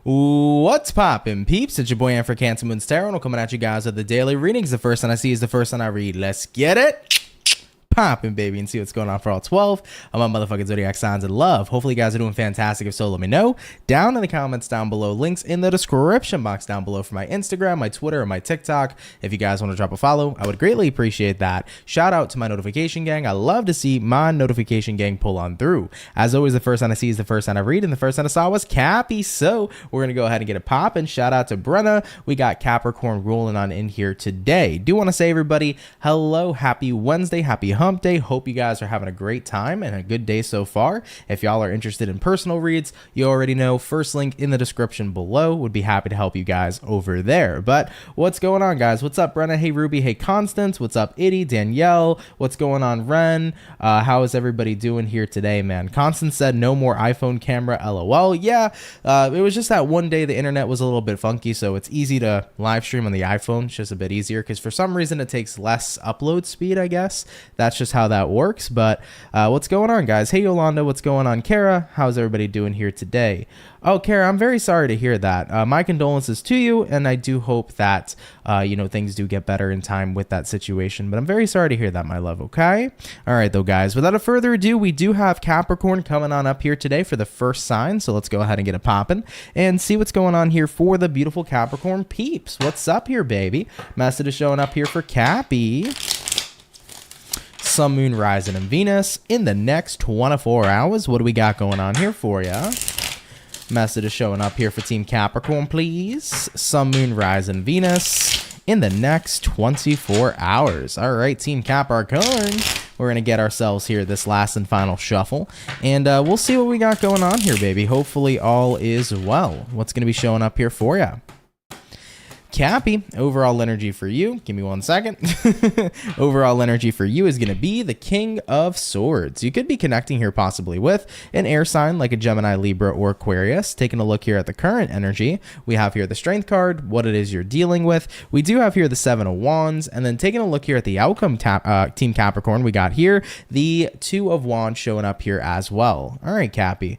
What's poppin', peeps? It's your boy Ann for CancerMoonsTarot, and I'm coming at you guys with the daily readings. The first one I see is the first one I read. Let's get it poppin', baby, and see what's going on for all 12 of my motherfucking zodiac signs in love. Hopefully you guys are doing fantastic. If so, let me know down in the comments down below. Links in the description box down below for my Instagram, my Twitter, and my TikTok. If you guys want to drop a follow, I would greatly appreciate that. Shout out to my notification gang. I love to see my notification gang pull on through. As always, the first one I see is the first one I read, and the first one I saw was Cappy. So we're gonna go ahead and get it poppin'. Shout out to Brenna. We got Capricorn rolling on in here today. Do want to say, everybody, hello, happy Wednesday, happy hump day. Hope you guys are having a great time and a good day so far. If y'all are interested in personal reads, you already know, first link in the description below. Would be happy to help you guys over there. But what's going on, guys? What's up, Brenna? Hey, Ruby. Hey, Constance. What's up, Itty? Danielle. What's going on, Ren? How is everybody doing here today, man? Constance said no more iPhone camera, LOL. Yeah, it was just that one day the internet was a little bit funky, so it's easy to live stream on the iPhone. It's just a bit easier because for some reason it takes less upload speed, I guess. That's just how that works. But what's going on, guys? Hey, Yolanda. What's going on, Kara? How's everybody doing here today? Oh, Kara, I'm very sorry to hear that. My condolences to you, and I do hope that things do get better in time with that situation. But I'm very sorry to hear that, my love. Okay. All right, though, guys. Without further ado, we do have Capricorn coming on up here today for the first sign. So let's go ahead and get it popping and see what's going on here for the beautiful Capricorn peeps. What's up here, baby? Message is showing up here for Cappy. Sun, Moon, Rising, and Venus in the next 24 hours. What do we got going on here for you? Message is showing up here for Team Capricorn, please. Sun, Moon, Rising, Venus in the next 24 hours. All right, Team Capricorn. We're going to get ourselves here this last and final shuffle, and we'll see what we got going on here, baby. Hopefully all is well. What's going to be showing up here for you? Cappy, overall energy for you, give me 1 second. Overall energy for you is going to be the King of Swords. You could be connecting here possibly with an air sign like a Gemini, Libra, or Aquarius. Taking a look here at the current energy, we have here the Strength card, what it is you're dealing with. We do have here the Seven of Wands, and then taking a look here at the outcome Team Capricorn, we got here the Two of Wands showing up here as well. All right, Cappy.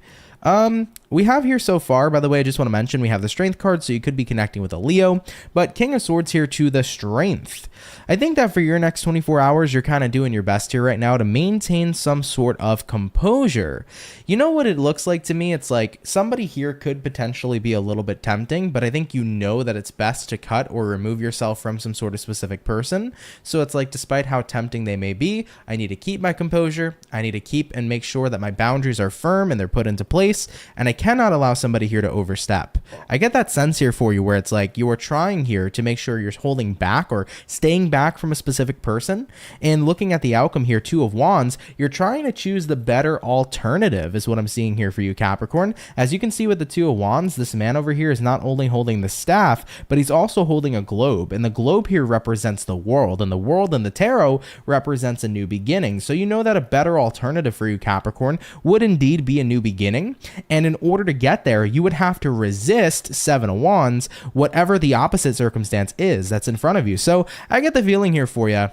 We have here so far, by the way, I just want to mention we have the Strength card, so you could be connecting with a Leo, but King of Swords here to the Strength. I think that for your next 24 hours, you're kind of doing your best here right now to maintain some sort of composure. You know what it looks like to me? It's like somebody here could potentially be a little bit tempting, but I think you know that it's best to cut or remove yourself from some sort of specific person. So it's like, despite how tempting they may be, I need to keep my composure. I need to keep and make sure that my boundaries are firm and they're put into place, and I cannot allow somebody here to overstep. I get that sense here for you where it's like you are trying here to make sure you're holding back or staying back from a specific person, and looking at the outcome here, Two of Wands, you're trying to choose the better alternative is what I'm seeing here for you, Capricorn. As you can see with the Two of Wands, this man over here is not only holding the staff, but he's also holding a globe, and the globe here represents the world, and the world in the tarot represents a new beginning. So you know that a better alternative for you, Capricorn, would indeed be a new beginning, and in order to get there, you would have to resist Seven of Wands, whatever the opposite circumstance is that's in front of you. So I get the feeling here for you,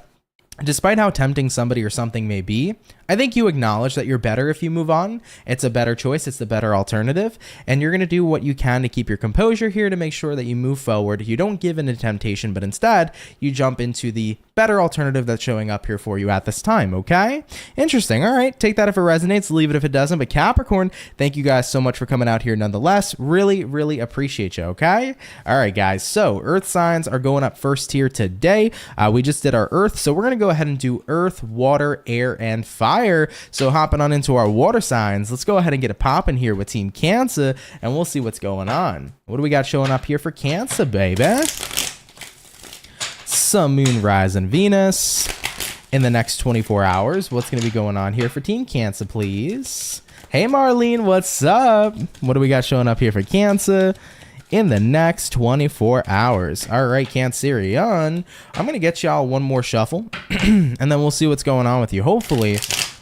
despite how tempting somebody or something may be, I think you acknowledge that you're better if you move on. It's a better choice. It's the better alternative. And you're going to do what you can to keep your composure here to make sure that you move forward. You don't give in to temptation, but instead you jump into the better alternative that's showing up here for you at this time. Okay? Interesting. All right. Take that if it resonates. Leave it if it doesn't. But Capricorn, thank you guys so much for coming out here nonetheless. Really, really appreciate you. Okay? All right, guys. So Earth signs are going up first here today. We just did our Earth. So we're going to go ahead and do Earth, Water, Air, and Fire. So hopping on into our water signs, let's go ahead and get it popping here with Team Cancer, and we'll see what's going on. What do we got showing up here for Cancer, baby? Sun, Moon, Rising, Venus in the next 24 hours. What's going to be going on here for Team Cancer, please? Hey, Marlene, what's up? What do we got showing up here for Cancer in the next 24 hours? All right, Cancerian, I'm going to get y'all one more shuffle, and then we'll see what's going on with you. Hopefully,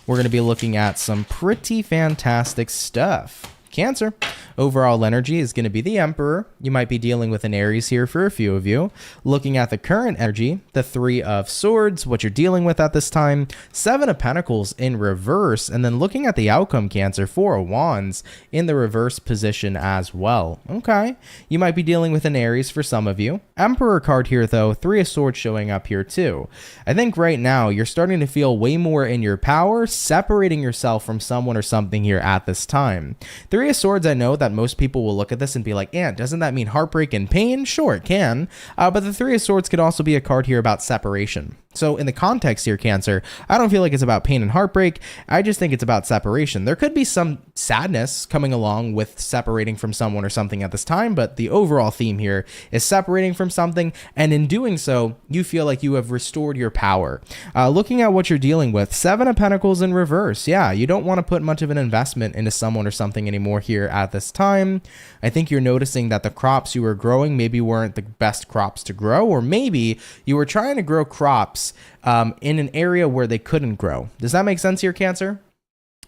we're going to be looking at some pretty fantastic stuff. Cancer, Overall energy is going to be the Emperor. You might be dealing with an Aries here for a few of you. Looking at the current energy, the Three of Swords, what you're dealing with at this time, Seven of Pentacles in reverse, and then looking at the outcome, Cancer, Four of Wands in the reverse position as well. Okay, you might be dealing with an Aries for some of you. Emperor card here though, Three of Swords showing up here too. I think right now you're starting to feel way more in your power, separating yourself from someone or something here at this time. Three of Swords, I know that most people will look at this and be like, "Aunt, doesn't that mean heartbreak and pain?" Sure, it can, but the Three of Swords could also be a card here about separation. So in the context here, Cancer, I don't feel like it's about pain and heartbreak. I just think it's about separation. There could be some sadness coming along with separating from someone or something at this time, but the overall theme here is separating from something, and in doing so, you feel like you have restored your power. Looking at what you're dealing with, Seven of Pentacles in reverse. Yeah, you don't want to put much of an investment into someone or something anymore here at this time. I think you're noticing that the crops you were growing maybe weren't the best crops to grow, or maybe you were trying to grow crops in an area where they couldn't grow. Does that make sense here, Cancer?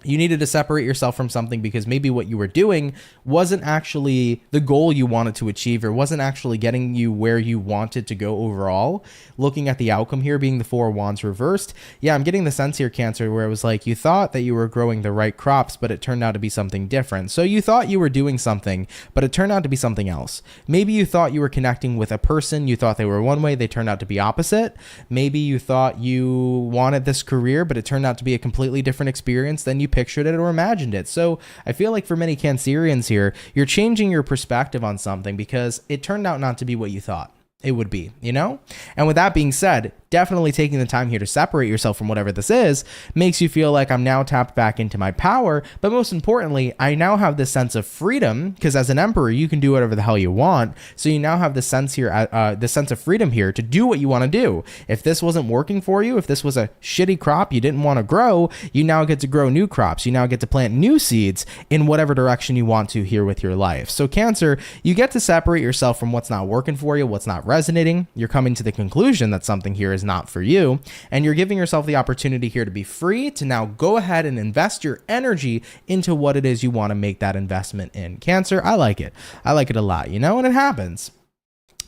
You needed to separate yourself from something because maybe what you were doing wasn't actually the goal you wanted to achieve, or wasn't actually getting you where you wanted to go overall. Looking at the outcome here being the Four of Wands reversed, yeah, I'm getting the sense here, Cancer, where it was like you thought that you were growing the right crops, but it turned out to be something different. So you thought you were doing something, but it turned out to be something else. Maybe you thought you were connecting with a person, you thought they were one way, they turned out to be opposite. Maybe you thought you wanted this career, but it turned out to be a completely different experience than you pictured it or imagined it. So I feel like for many Cancerians here, you're changing your perspective on something because it turned out not to be what you thought it would be, you know? And with that being said, definitely taking the time here to separate yourself from whatever this is makes you feel like I'm now tapped back into my power. But most importantly, I now have this sense of freedom, because as an Emperor, you can do whatever the hell you want. So you now have this sense here, this sense of freedom here to do what you want to do. If this wasn't working for you, if this was a shitty crop you didn't want to grow, you now get to grow new crops. You now get to plant new seeds in whatever direction you want to here with your life. So Cancer, you get to separate yourself from what's not working for you, what's not resonating. You're coming to the conclusion that something here is not for you, and you're giving yourself the opportunity here to be free to now go ahead and invest your energy into what it is you want to make that investment in. Cancer, I like it. I like it a lot, you know, and it happens.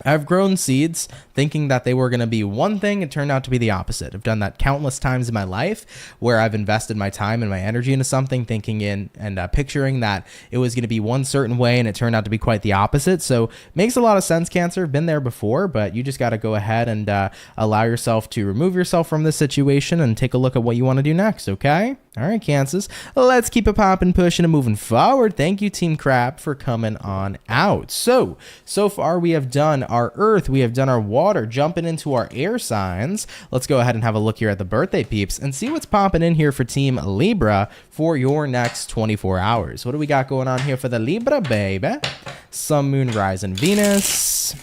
I've grown seeds thinking that they were going to be one thing. It turned out to be the opposite. I've done that countless times in my life where I've invested my time and my energy into something thinking in and picturing that it was going to be one certain way, and it turned out to be quite the opposite. So makes a lot of sense, Cancer. Been there before, but you just got to go ahead and allow yourself to remove yourself from this situation and take a look at what you want to do next, okay? All right, Cancers, let's keep it popping, pushing, and moving forward. Thank you, Team Crab, for coming on out. So far we have done our earth, we have done our water, jumping into our air signs. Let's go ahead and have a look here at the birthday peeps and see what's popping in here for Team Libra for your next 24 hours. What do we got going on here for the Libra, baby? Sun, Moon, Rise, and Venus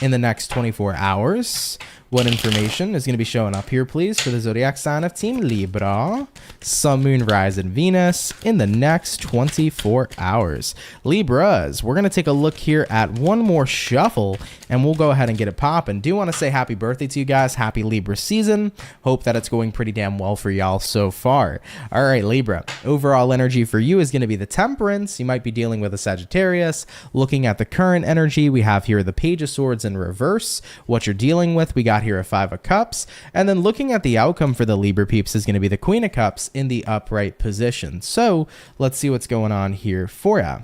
in the next 24 hours. What information is going to be showing up here, please, for the zodiac sign of Team Libra? Sun, Moon, Rise, and Venus in the next 24 hours. Libras, we're going to take a look here at one more shuffle, and we'll go ahead and get it popping. Do want to say happy birthday to you guys. Happy Libra season. Hope that it's going pretty damn well for y'all so far. All right, Libra. Overall energy for you is going to be the Temperance. You might be dealing with a Sagittarius. Looking at the current energy, we have here the Page of Swords in reverse. What you're dealing with, we got here a Five of Cups, and then looking at the outcome for the Libra peeps is going to be the Queen of Cups in the upright position. So let's see what's going on here for ya.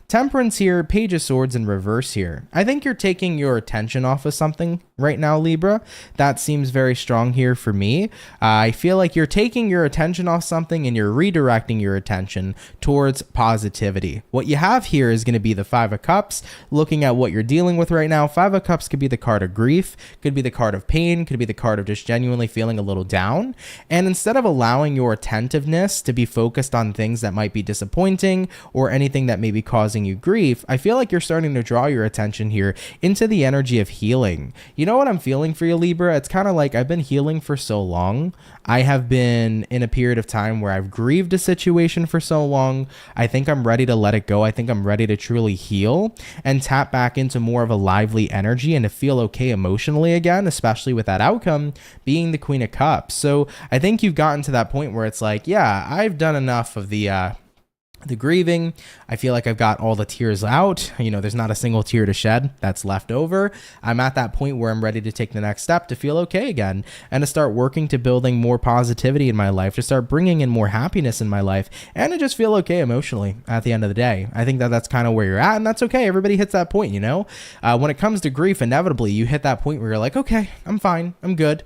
Temperance here, Page of Swords in reverse here. I think you're taking your attention off of something right now, Libra. That seems very strong here for me. I feel like you're taking your attention off something and you're redirecting your attention towards positivity. What you have here is going to be the Five of Cups. Looking at what you're dealing with right now, Five of Cups could be the card of grief, could be the card of pain, could be the card of just genuinely feeling a little down. And instead of allowing your attentiveness to be focused on things that might be disappointing or anything that may be causing you grief, I feel like you're starting to draw your attention here into the energy of healing. You know what I'm feeling for you, Libra? It's kind of like I've been healing for so long. I have been in a period of time where I've grieved a situation for so long. I think I'm ready to let it go. I think I'm ready to truly heal and tap back into more of a lively energy and to feel okay emotionally again, especially with that outcome being the Queen of Cups. So I think you've gotten to that point where it's like, yeah, I've done enough of the the grieving. I feel like I've got all the tears out. You know, there's not a single tear to shed that's left over. I'm at that point where I'm ready to take the next step to feel okay again and to start working to building more positivity in my life, to start bringing in more happiness in my life, and to just feel okay emotionally at the end of the day. I think that that's kind of where you're at, and that's okay. Everybody hits that point, you know? When it comes to grief, inevitably you hit that point where you're like, okay, I'm fine. I'm good.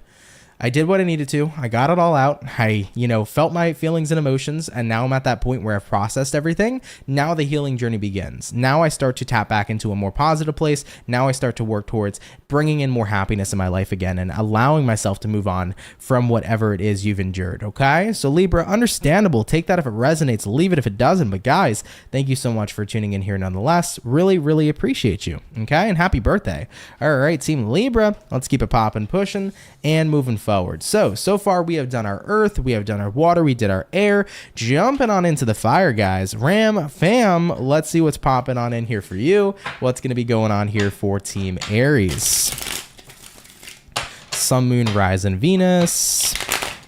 I did what I needed to. I got it all out. I, felt my feelings and emotions, and now I'm at that point where I've processed everything. Now the healing journey begins. Now I start to tap back into a more positive place. Now I start to work towards bringing in more happiness in my life again and allowing myself to move on from whatever it is you've endured, okay? So Libra, understandable. Take that if it resonates. Leave it if it doesn't. But guys, thank you so much for tuning in here nonetheless. Really, really appreciate you, okay? And happy birthday. All right, Team Libra, let's keep it popping, pushing, and moving forward. So far we have done our earth, we have done our water, we did our air. Jumping on into the fire, guys. Ram fam, let's see what's popping on in here for you. What's going to be going on here for Team Aries? Sun, Moon, Rise, and Venus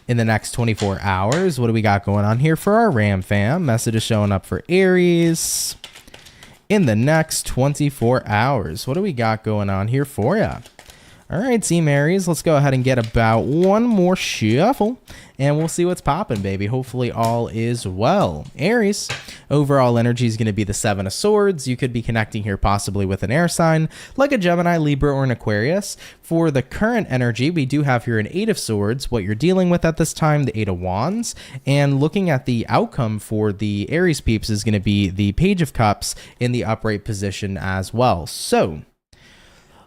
in the next 24 hours. What do we got going on here for our Ram fam? Message is showing up for Aries in the next 24 hours. What do we got going on here for you? All right, Team Aries, let's go ahead and get about one more shuffle, and we'll see what's popping, baby. Hopefully all is well. Aries, overall energy is going to be the Seven of Swords. You could be connecting here possibly with an air sign, like a Gemini, Libra, or an Aquarius. For the current energy, we do have here an Eight of Swords, what you're dealing with at this time, the Eight of Wands. And looking at the outcome for the Aries peeps is going to be the Page of Cups in the upright position as well. So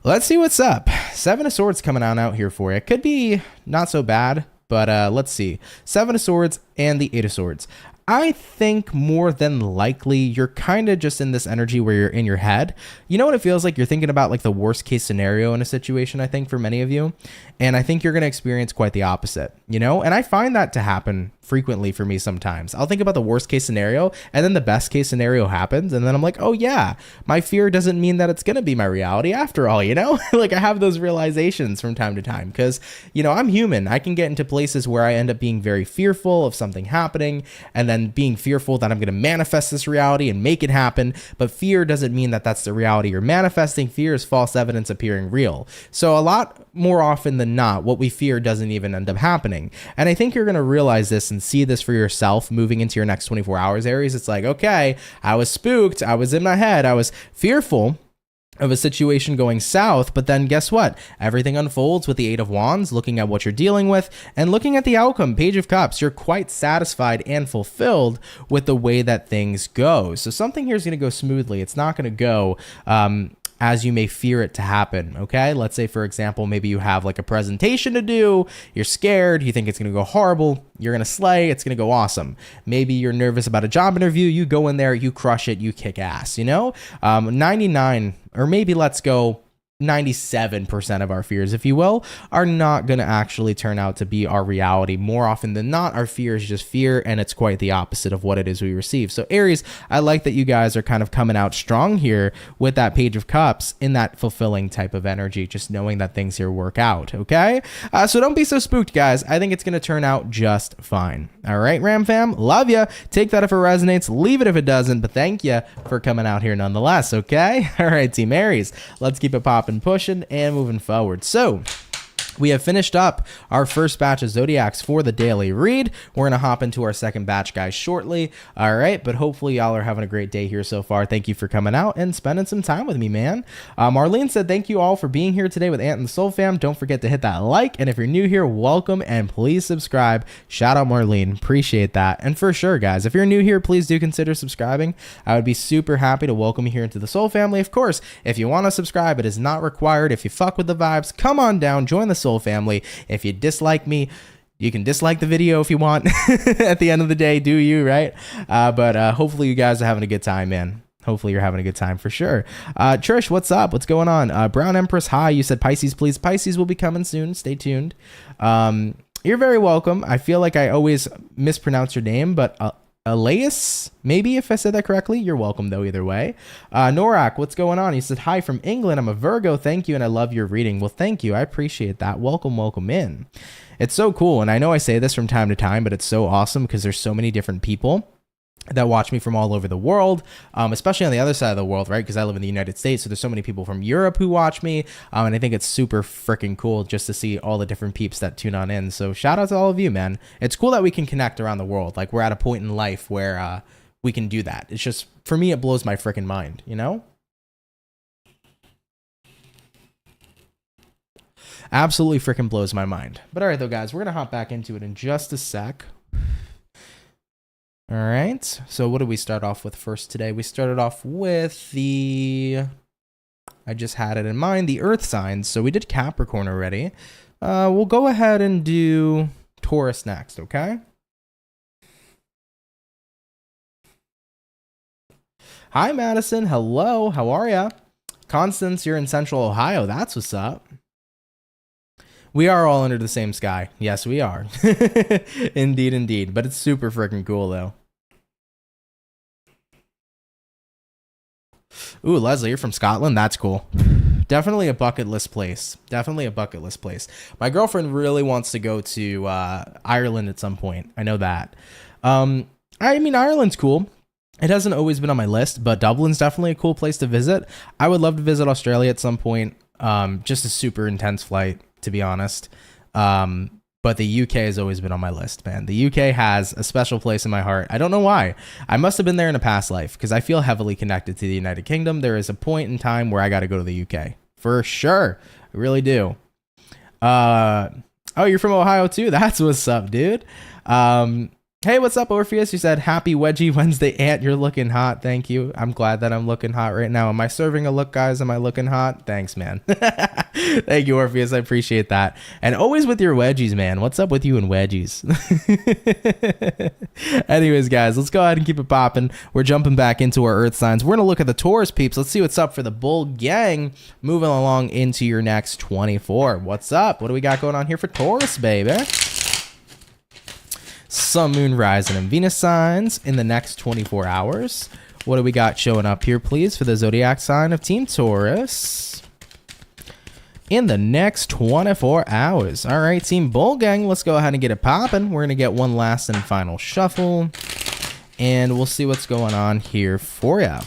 let's see what's up. Seven of Swords coming on out here for you. It could be not so bad, but let's see. Seven of Swords and the Eight of Swords. I think more than likely you're kind of just in this energy where you're in your head. You know what it feels like? You're thinking about like the worst case scenario in a situation, I think, for many of you. And I think you're going to experience quite the opposite, And I find that to happen frequently for me sometimes. I'll think about the worst case scenario, and then the best case scenario happens, and then I'm like, oh yeah, my fear doesn't mean that it's going to be my reality after all, Like I have those realizations from time to time because, I'm human. I can get into places where I end up being very fearful of something happening, and then being fearful that I'm going to manifest this reality and make it happen. But fear doesn't mean that that's the reality you're manifesting. Fear is false evidence appearing real. So a lot more often than not, what we fear doesn't even end up happening. And I think you're going to realize this and see this for yourself moving into your next 24 hours, Aries. It's like, okay, I was spooked. I was in my head. I was fearful of a situation going south, but then guess what? Everything unfolds with the Eight of Wands, looking at what you're dealing with and looking at the outcome, Page of Cups. You're quite satisfied and fulfilled with the way that things go. So something here is going to go smoothly. It's not going to go as you may fear it to happen, okay? Let's say, for example, maybe you have like a presentation to do, you're scared, you think it's going to go horrible, you're going to slay, it's going to go awesome. Maybe you're nervous about a job interview, you go in there, you crush it, you kick ass, 99, or maybe let's go 97% of our fears, if you will, are not going to actually turn out to be our reality. More often than not, our fear is just fear, and it's quite the opposite of what it is we receive. So Aries, I like that you guys are kind of coming out strong here with that Page of Cups in that fulfilling type of energy, just knowing that things here work out, okay? So don't be so spooked, guys. I think it's going to turn out just fine. All right, Ram fam, love ya. Take that if it resonates, leave it if it doesn't, but thank you for coming out here nonetheless, okay? All right, Team Aries, let's keep it popping, pushing, and moving forward. So we have finished up our first batch of zodiacs for the daily read. We're going to hop into our second batch, guys, shortly. All right, but hopefully y'all are having a great day here so far. Thank you for coming out and spending some time with me, man. Marlene said, thank you all for being here today with Ant and the Soul Fam. Don't forget to hit that like, and if you're new here, welcome, and please subscribe. Shout out Marlene, appreciate that. And for sure, guys, if you're new here, please do consider subscribing. I would be super happy to welcome you here into the Soul Family. Of course, if you want to subscribe, it is not required. If you fuck with the vibes, come on down, join the Soul Family. If you dislike me, you can dislike the video if you want. At the end of the day, do you, right? But hopefully you guys are having a good time, man. Hopefully you're having a good time for sure. Trish, what's up? What's going on? Brown Empress, hi. You said Pisces, please. Pisces will be coming soon. Stay tuned. You're very welcome. I feel like I always mispronounce your name, but Elias, maybe if I said that correctly. You're welcome though, either way. Norak, what's going on? He said, hi from England. I'm a Virgo. Thank you. And I love your reading. Well, thank you. I appreciate that. Welcome, welcome in. It's so cool. And I know I say this from time to time, but it's so awesome because there's so many different people that watch me from all over the world, especially on the other side of the world, right? Because I live in the United States, so there's so many people from Europe who watch me, and I think it's super freaking cool just to see all the different peeps that tune on in. So shout out to all of you, man. It's cool that we can connect around the world. Like, we're at a point in life where we can do that. It's just, for me, it blows my freaking mind, you know? Absolutely freaking blows my mind. But all right, though, guys, we're going to hop back into it in just a sec. All right, so what did we start off with first today? We started off with I just had it in mind, the earth signs. So we did Capricorn already. We'll go ahead and do Taurus next, okay? Hi, Madison. Hello, how are ya? Constance, you're in Central Ohio. That's what's up. We are all under the same sky. Yes, we are. Indeed, indeed. But it's super freaking cool, though. Ooh, Leslie, you're from Scotland? That's cool. Definitely a bucket list place. Definitely a bucket list place. My girlfriend really wants to go to Ireland at some point. I know that. I mean, Ireland's cool. It hasn't always been on my list, but Dublin's definitely a cool place to visit. I would love to visit Australia at some point. Just a super intense flight, to be honest. But the UK has always been on my list, man. The UK has a special place in my heart. I don't know why. I must have been there in a past life because I feel heavily connected to the United Kingdom. There is a point in time where I got to go to the UK. For sure. I really do. Oh, you're from Ohio too? That's what's up, dude. Hey, what's up, Orpheus? You said, happy Wedgie Wednesday, Aunt. You're looking hot. Thank you. I'm glad that I'm looking hot right now. Am I serving a look, guys? Am I looking hot? Thanks, man. Thank you, Orpheus. I appreciate that. And always with your wedgies, man. What's up with you and wedgies? Anyways, guys, let's go ahead and keep it popping. We're jumping back into our earth signs. We're going to look at the Taurus peeps. Let's see what's up for the bull gang. Moving along into your next 24. What's up? What do we got going on here for Taurus, baby? Sun, Moon, Rising, and Venus signs in the next 24 hours. What do we got showing up here, please, for the zodiac sign of Team Taurus in the next 24 hours? All right, Team Bull Gang, let's go ahead and get it popping. We're going to get one last and final shuffle, and we'll see what's going on here for you.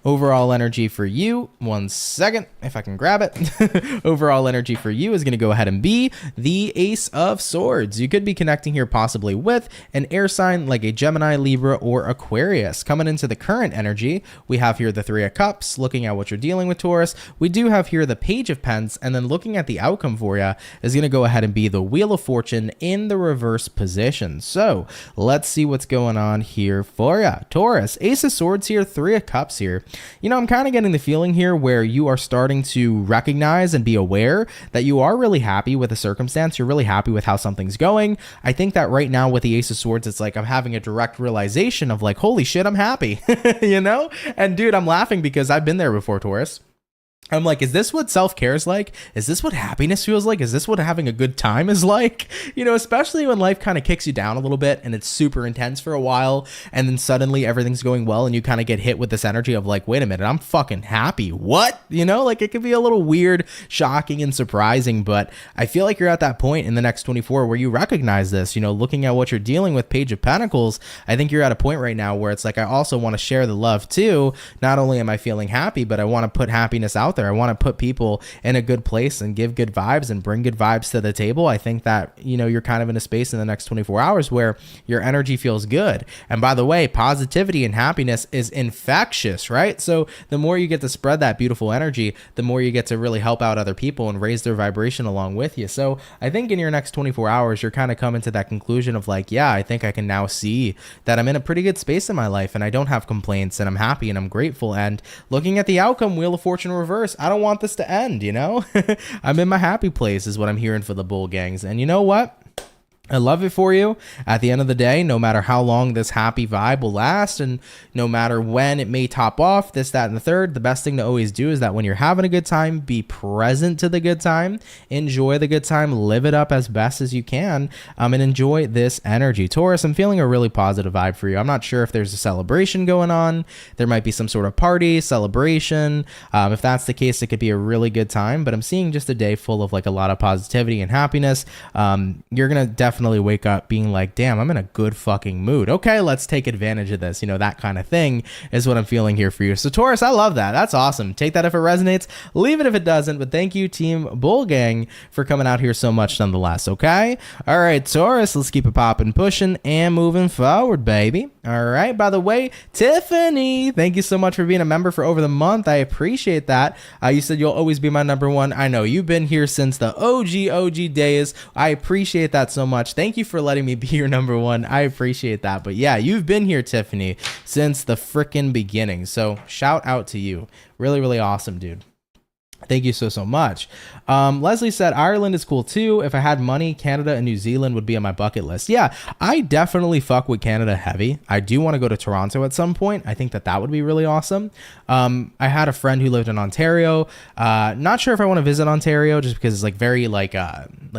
Overall energy for you, 1 second, if I can grab it. Overall energy for you is going to go ahead and be the Ace of Swords. You could be connecting here possibly with an air sign like a Gemini, Libra, or Aquarius. Coming into the current energy, we have here the Three of Cups, looking at what you're dealing with, Taurus. We do have here the Page of Pents, and then looking at the outcome for you is going to go ahead and be the Wheel of Fortune in the reverse position. So let's see what's going on here for you. Taurus, Ace of Swords here, Three of Cups here. You know, I'm kind of getting the feeling here where you are starting to recognize and be aware that you are really happy with a circumstance. You're really happy with how something's going. I think that right now with the Ace of Swords, it's like I'm having a direct realization of like, holy shit, I'm happy, you know? And dude, I'm laughing because I've been there before, Taurus. I'm like, is this what self-care is like? Is this what happiness feels like? Is this what having a good time is like? You know, especially when life kind of kicks you down a little bit and it's super intense for a while, and then suddenly everything's going well and you kind of get hit with this energy of like, wait a minute, I'm fucking happy. What? You know, like it could be a little weird, shocking, and surprising, but I feel like you're at that point in the next 24 where you recognize this, you know, looking at what you're dealing with, Page of Pentacles. I think you're at a point right now where it's like, I also want to share the love too. Not only am I feeling happy, but I want to put happiness out there. I want to put people in a good place and give good vibes and bring good vibes to the table. I think that, you know, you're kind of in a space in the next 24 hours where your energy feels good. And by the way, positivity and happiness is infectious, right? So the more you get to spread that beautiful energy, the more you get to really help out other people and raise their vibration along with you. So I think in your next 24 hours, you're kind of coming to that conclusion of like, yeah, I think I can now see that I'm in a pretty good space in my life and I don't have complaints and I'm happy and I'm grateful. And looking at the outcome, Wheel of Fortune reverse, I don't want this to end, you know? I'm in my happy place is what I'm hearing for the bull gangs. And you know what? I love it for you. At the end of the day, no matter how long this happy vibe will last and no matter when it may top off, this, that, and the third, the best thing to always do is that when you're having a good time, be present to the good time, enjoy the good time, live it up as best as you can, and enjoy this energy. Taurus, I'm feeling a really positive vibe for you. I'm not sure if there's a celebration going on. There might be some sort of party, celebration. If that's the case, it could be a really good time, but I'm seeing just a day full of like a lot of positivity and happiness. You're going to definitely definitely wake up being like, damn, I'm in a good fucking mood. Okay, let's take advantage of this. You know, that kind of thing is what I'm feeling here for you. So Taurus, I love that. That's awesome. Take that if it resonates, leave it if it doesn't. But thank you, Team Bull Gang, for coming out here so much nonetheless. Okay. All right, Taurus, let's keep it popping, pushing, and moving forward, baby. All right. By the way, Tiffany, thank you so much for being a member for over the month. I appreciate that. You said you'll always be my number one. I know you've been here since the OG days. I appreciate that so much. Thank you for letting me be your number one. I appreciate that. But yeah, you've been here, Tiffany, since the frickin' beginning. So shout out to you. Really, really awesome, dude. Thank you so much. Leslie said Ireland is cool too. If I had money, Canada and New Zealand would be on my bucket list. Yeah, I definitely fuck with Canada heavy. I do want to go to Toronto at some point. I think that would be really awesome. I had a friend who lived in Ontario. Not sure if I want to visit Ontario just because it's like very like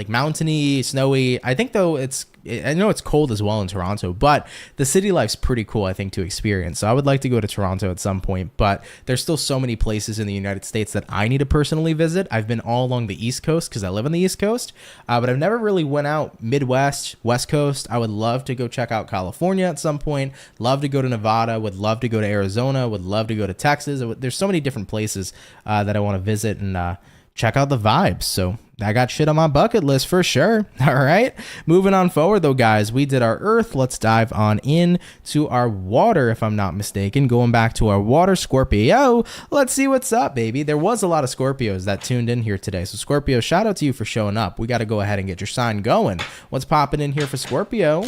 mountainy, snowy. I think though I know it's cold as well in Toronto, but the city life's pretty cool, I think, to experience. So I would like to go to Toronto at some point, but there's still so many places in the United States that I need to personally visit. I've been all along the East Coast because I live on the East Coast, but I've never really went out Midwest, West Coast. I would love to go check out California at some point. Love to go to Nevada. Would love to go to Arizona. Would love to go to Texas. There's so many different places that I want to visit and check out the vibes. So I got shit on my bucket list for sure. All right. Moving on forward though, guys, we did our earth. Let's dive on in to our water, if I'm not mistaken. Going back to our water, Scorpio. Let's see what's up, baby. There was a lot of Scorpios that tuned in here today. So Scorpio, shout out to you for showing up. We got to go ahead and get your sign going. What's popping in here for Scorpio?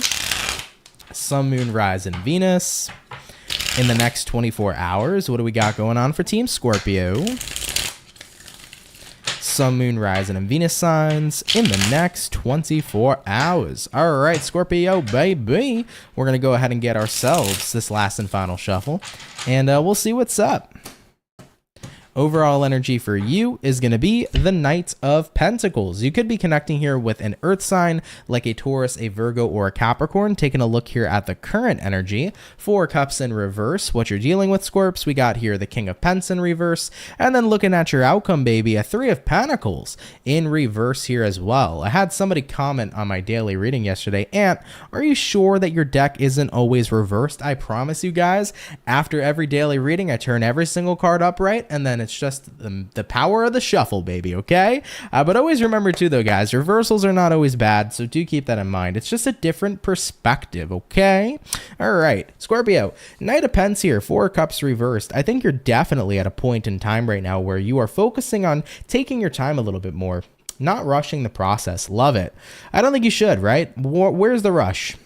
Sun, Moon, Rise, and Venus. In the next 24 hours, what do we got going on for Team Scorpio? Sun, Moon, Rising, and Venus signs in the next 24 hours. All right, Scorpio, baby. We're going to go ahead and get ourselves this last and final shuffle, and we'll see what's up. Overall energy for you is going to be the Knight of Pentacles. You could be connecting here with an earth sign like a Taurus, a Virgo, or a Capricorn. Taking a look here at the current energy. 4 cups in reverse. What you're dealing with, Scorps. We got here the King of Pence in reverse. And then looking at your outcome, baby, a 3 of Pentacles in reverse here as well. I had somebody comment on my daily reading yesterday. Ant, are you sure that your deck isn't always reversed? I promise you guys, after every daily reading, I turn every single card upright, and then it's just the power of the shuffle, baby, okay? But always remember too, though, guys, reversals are not always bad, so do keep that in mind. It's just a different perspective, okay? All right, Scorpio, Knight of Pence here, 4 cups reversed. I think you're definitely at a point in time right now where you are focusing on taking your time a little bit more, not rushing the process. Love it. I don't think you should, right? Where's the rush?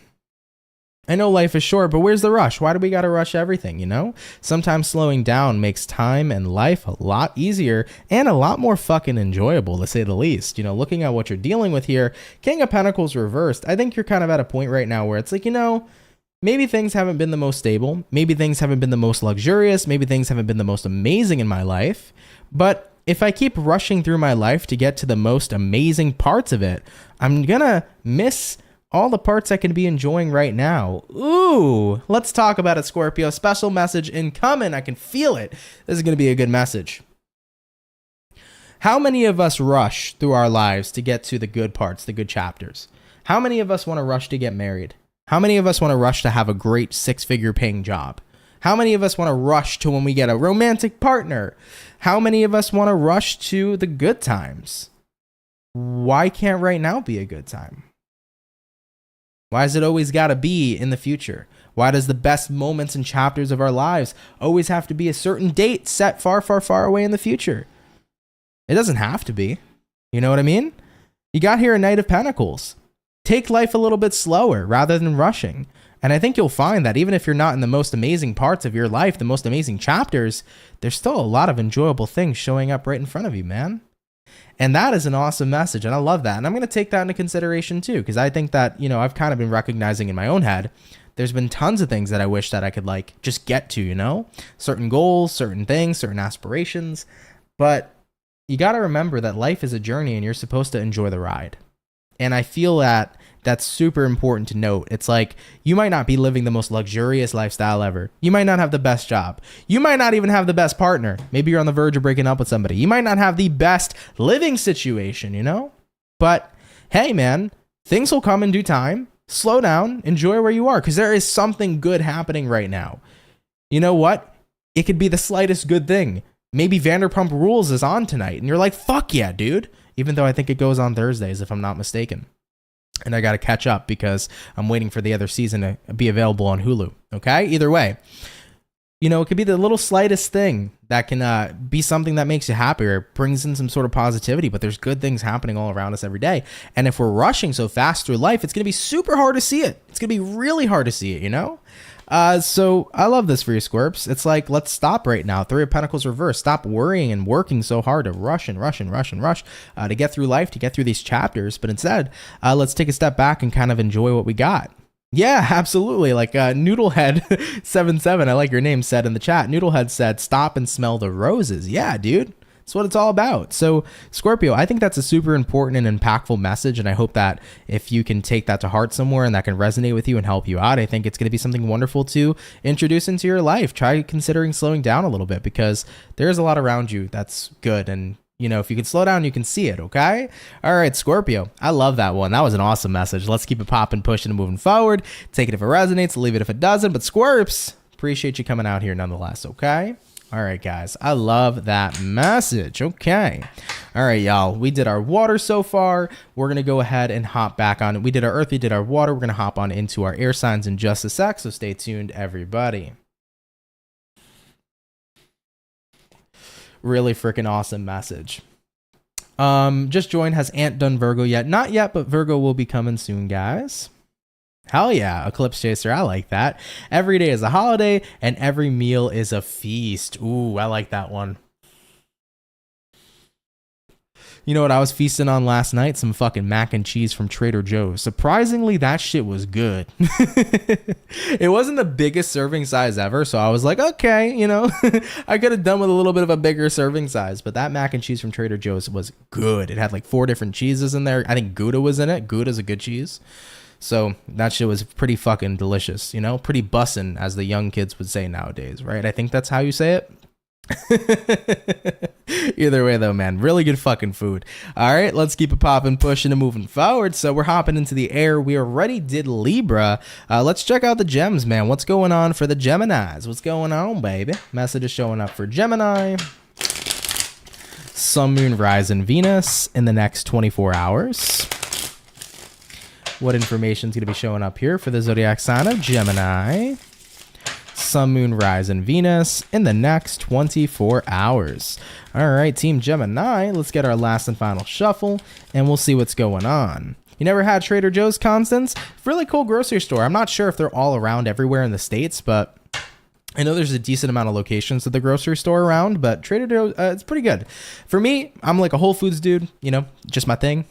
I know life is short, but where's the rush? Why do we got to rush everything, you know? Sometimes slowing down makes time and life a lot easier and a lot more fucking enjoyable, to say the least. You know, looking at what you're dealing with here, King of Pentacles reversed, I think you're kind of at a point right now where it's like, you know, maybe things haven't been the most stable. Maybe things haven't been the most luxurious. Maybe things haven't been the most amazing in my life. But if I keep rushing through my life to get to the most amazing parts of it, I'm gonna miss all the parts I can be enjoying right now. Ooh, let's talk about it, Scorpio. Special message incoming. I can feel it. This is going to be a good message. How many of us rush through our lives to get to the good parts, the good chapters? How many of us want to rush to get married? How many of us want to rush to have a great 6-figure paying job? How many of us want to rush to when we get a romantic partner? How many of us want to rush to the good times? Why can't right now be a good time? Why does it always got to be in the future? Why does the best moments and chapters of our lives always have to be a certain date set far, far, far away in the future? It doesn't have to be. You know what I mean? You got here a Knight of Pentacles. Take life a little bit slower rather than rushing. And I think you'll find that even if you're not in the most amazing parts of your life, the most amazing chapters, there's still a lot of enjoyable things showing up right in front of you, man. And that is an awesome message, and I love that. And I'm going to take that into consideration too, because I think that, you know, I've kind of been recognizing in my own head, there's been tons of things that I wish that I could like just get to, you know, certain goals, certain things, certain aspirations. But you got to remember that life is a journey and you're supposed to enjoy the ride. And I feel that that's super important to note. It's like, you might not be living the most luxurious lifestyle ever. You might not have the best job. You might not even have the best partner. Maybe you're on the verge of breaking up with somebody. You might not have the best living situation, you know? But hey, man, Things will come in due time. Slow down, enjoy where you are, because there is something good happening right now. You know what? It could be the slightest good thing. Maybe Vanderpump Rules is on tonight, and you're like, fuck yeah, dude. Even though I think it goes on Thursdays, if I'm not mistaken. And I got to catch up because I'm waiting for the other season to be available on Hulu. Okay? Either way, you know, it could be the little slightest thing that can be something that makes you happier, brings in some sort of positivity, but there's good things happening all around us every day. And if we're rushing so fast through life, it's going to be super hard to see it. It's going to be really hard to see it, you know? So I love this for you, Scorps. It's like, let's stop right now. Three of Pentacles reverse. Stop worrying and working so hard to rush to get through life, to get through these chapters. But instead, let's take a step back and kind of enjoy what we got. Yeah, absolutely. Like Noodlehead77, I like your name, said in the chat. Noodlehead said, stop and smell the roses. Yeah, dude. That's what it's all about. So Scorpio, I think that's a super important and impactful message. And I hope that if you can take that to heart somewhere and that can resonate with you and help you out, I think it's going to be something wonderful to introduce into your life. Try considering slowing down a little bit because there's a lot around you that's good. And you know, if you can slow down, you can see it, okay? All right, Scorpio. I love that one. That was an awesome message. Let's keep it popping, pushing, and moving forward. Take it if it resonates, leave it if it doesn't. But Scorps, appreciate you coming out here nonetheless, okay? All right, guys. I love that message. Okay. All right, y'all. We did our water so far. We're going to go ahead and hop back on. We did our earth, we did our water. We're going to hop on into our air signs in just a sec, so stay tuned, everybody. Really freaking awesome message. Just joined. Has Ant done Virgo yet? Not yet, but Virgo will be coming soon, guys. Hell yeah, Eclipse Chaser. I like that. Every day is a holiday and every meal is a feast. Ooh, I like that one. You know what I was feasting on last night? Some fucking mac and cheese from Trader Joe's. Surprisingly, that shit was good. It wasn't the biggest serving size ever, so I was like, okay, you know, I could have done with a little bit of a bigger serving size, but that mac and cheese from Trader Joe's was good. It had like 4 different cheeses in there. I think Gouda was in it. Gouda's a good cheese. So that shit was pretty fucking delicious, you know, pretty bussin', as the young kids would say nowadays, right? I think that's how you say it. Either way though, man, really good fucking food. All right, let's keep it popping, pushing, and moving forward. So we're hopping into the air. We already did Libra. Let's check out the gems, man. What's going on for the Geminis? What's going on, baby? Message is showing up for Gemini. Sun, Moon, Rise, and Venus in the next 24 hours. What information is going to be showing up here for the zodiac sign of Gemini? Sun, Moon, Rise, and Venus in the next 24 hours. All right, Team Gemini, let's get our last and final shuffle, and we'll see what's going on. You never had Trader Joe's, Constance? Really cool grocery store. I'm not sure if they're all around everywhere in the States, but I know there's a decent amount of locations at the grocery store around, but Trader Joe's, it's pretty good. For me, I'm like a Whole Foods dude, you know, just my thing.